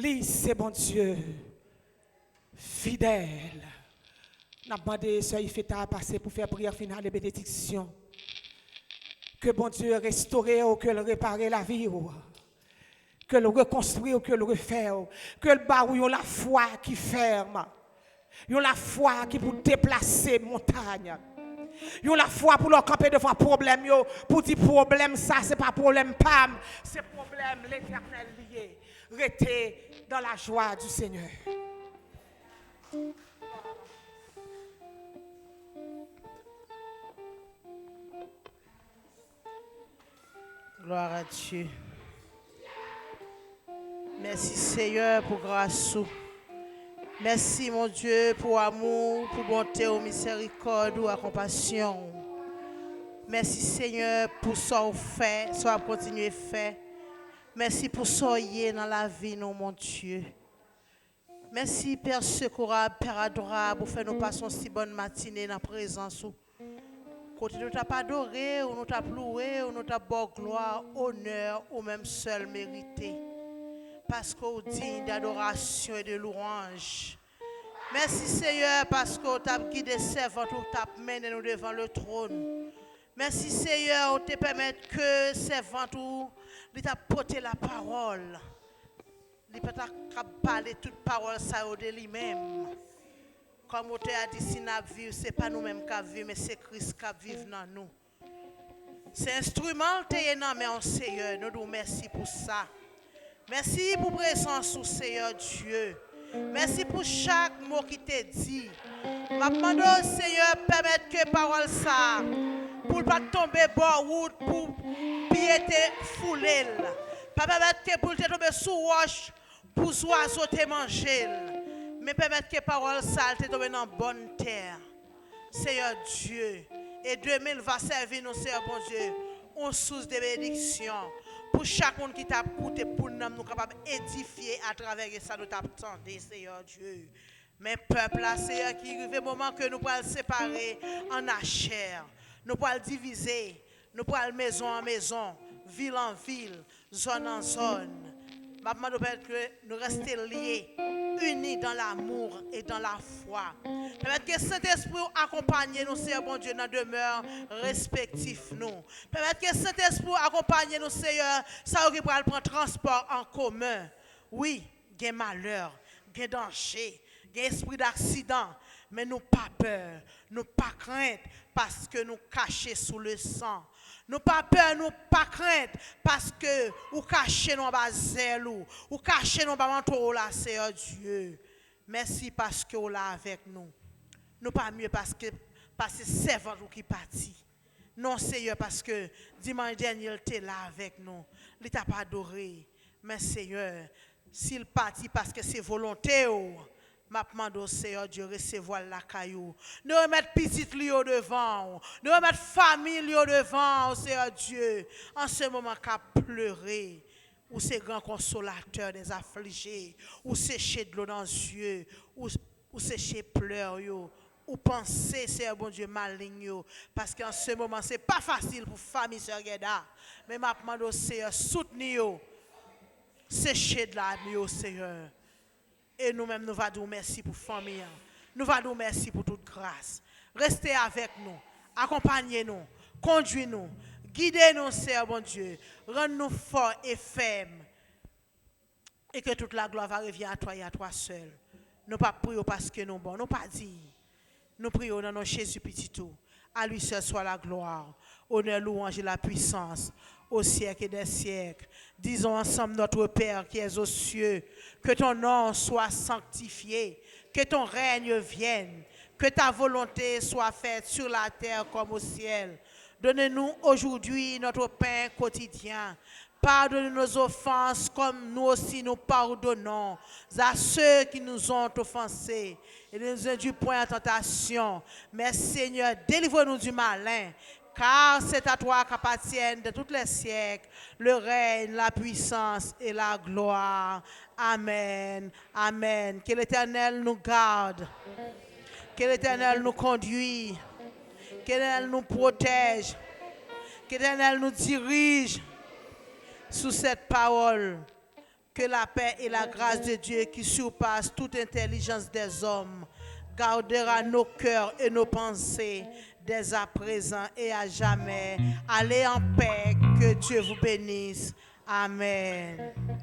Lui, c'est bon Dieu, fidèle. N'a demandé ce fait à passer pour faire prière finale et bénédiction. Que bon Dieu restaure ou que le répare la vie ou que le reconstruire ou que le refaire, que le baou la foi qui ferme. Yon la foi qui pour déplacer montagne. Yon la foi pour leur camper devant problème yo, pour dire problème ça c'est pas problème pam, c'est problème l'Éternel lié. Restez dans la joie du Seigneur. Gloire à Dieu. Merci Seigneur pour grâce. Merci mon Dieu pour amour, pour bonté, pour miséricorde, pour compassion. Merci Seigneur pour ce qu'on fait, ce qu'on continue à faire. Merci pour ce qu'on est dans la vie, nous, mon Dieu. Merci Père secourable, Père adorable, pour faire nous passer une si bonne matinée dans la présence. Côté nous t'a pas adoré, ou nous t'a loué, ou nous t'a bon gloire, honneur, ou même seul mérité. Parce qu'on digne d'adoration et de louange. Merci Seigneur parce qu'on t'a guidé servant, ou t'a mené nous devant le trône. Merci Seigneur, on te permet que servant ou t'a porté la parole. Il peut t'a parler toute parole ça de lui-même. Comme on t'a dit si nous vivons, ce n'est pas nous-mêmes qui vivons, mais c'est Christ qui vit dans nous. C'est instrument qui dans mais Seigneur, nous nous merci pour ça. Merci pour la présence du Seigneur Dieu. Merci pour chaque mot qui t'est dit. Je demande au Seigneur permettre que parole ça, pour ne pas tomber bord route, pour piété foulée. Pas permettre que pour te tomber sous roche, pour oiseaux te manger. Mais permettre que parole ça te tomber dans bonne terre. Seigneur Dieu. Et 2000 va servir nous, Seigneur bon Dieu, une source de bénédiction. Pour chaque monde qui t'a écouté, pour nous capables d'édifier à travers ça, nous t'attendons, Seigneur Dieu. Mais peuple, là, Seigneur, qui arrive le moment que nous pourrons le séparer en achère. Nous pourrons le diviser. Nous pourrons le maison en maison, ville en ville, zone en zone. Je demande que nous restions liés, unis dans l'amour et dans la foi. Permettre que Saint-Esprit accompagne nous, Seigneur bon Dieu, dans demeure respectif nous. Permettre que Saint-Esprit accompagne nous, Seigneur, ça qui pourra prendre transport en commun. Oui, il y a malheur, il y a danger, il y a esprit d'accident, mais nous pas peur, nous pas crainte parce que nous cachons sous le sang. Nous pas peur, nous pas crainte parce que nous cachons nos bazelles ou cachons nos manteaux là, Seigneur Dieu. Merci parce que vous là avec nous. Nous pas mieux parce que c'est servant qui parti. Non Seigneur parce que dimanche dernier il était là avec nous. Il t'a pas adoré. Mais Seigneur, s'il partit parce que c'est volonté m'a demandé au Seigneur Dieu recevoir la caillou. Nous remettre petite lui au devant. Nous remettre famille au devant, au Seigneur Dieu. En ce moment qu'a pleuré. Ou c'est grand consolateur des affligés. Ou sécher de l'eau dans les yeux. Ou sécher pleurs yo. Ou penser, Seigneur bon Dieu, maligne. Parce qu'en ce moment, ce n'est pas facile pour famille Sœur Guéda. Mais m'a demandé au Seigneur, soutenir. Sécher de l'âme, Seigneur. Et nous-mêmes, nous allons dire merci pour la famille. Nous allons dire merci pour toute grâce. Restez avec nous. Accompagnez-nous. Conduisez-nous. Guidez-nous, Seigneur bon Dieu. Rends-nous forts et fermes. Et que toute la gloire va revenir à toi et à toi seul. Nous ne prions pas parce que nous sommes bons. Nous ne pas dire. Nous prions dans nos Jésus petit tout. À lui seul soit la gloire. Honneur, louange et la puissance. Au siècle et des siècles. Disons ensemble notre Père qui es aux cieux, que ton nom soit sanctifié, que ton règne vienne, que ta volonté soit faite sur la terre comme au ciel. Donne-nous aujourd'hui notre pain quotidien. Pardonne nos offenses comme nous aussi nous pardonnons à ceux qui nous ont offensés. Et ne nous induis point en tentation, mais Seigneur, délivre-nous du malin. Car c'est à toi qu'appartiennent de tous les siècles le règne, la puissance et la gloire. Amen. Amen. Que l'Éternel nous garde. Que l'Éternel nous conduise. Que l'Éternel nous protège. Que l'Éternel nous dirige sous cette parole. Que la paix et la grâce de Dieu qui surpasse toute intelligence des hommes gardera nos cœurs et nos pensées dès à présent et à jamais. Allez en paix, que Dieu vous bénisse. Amen.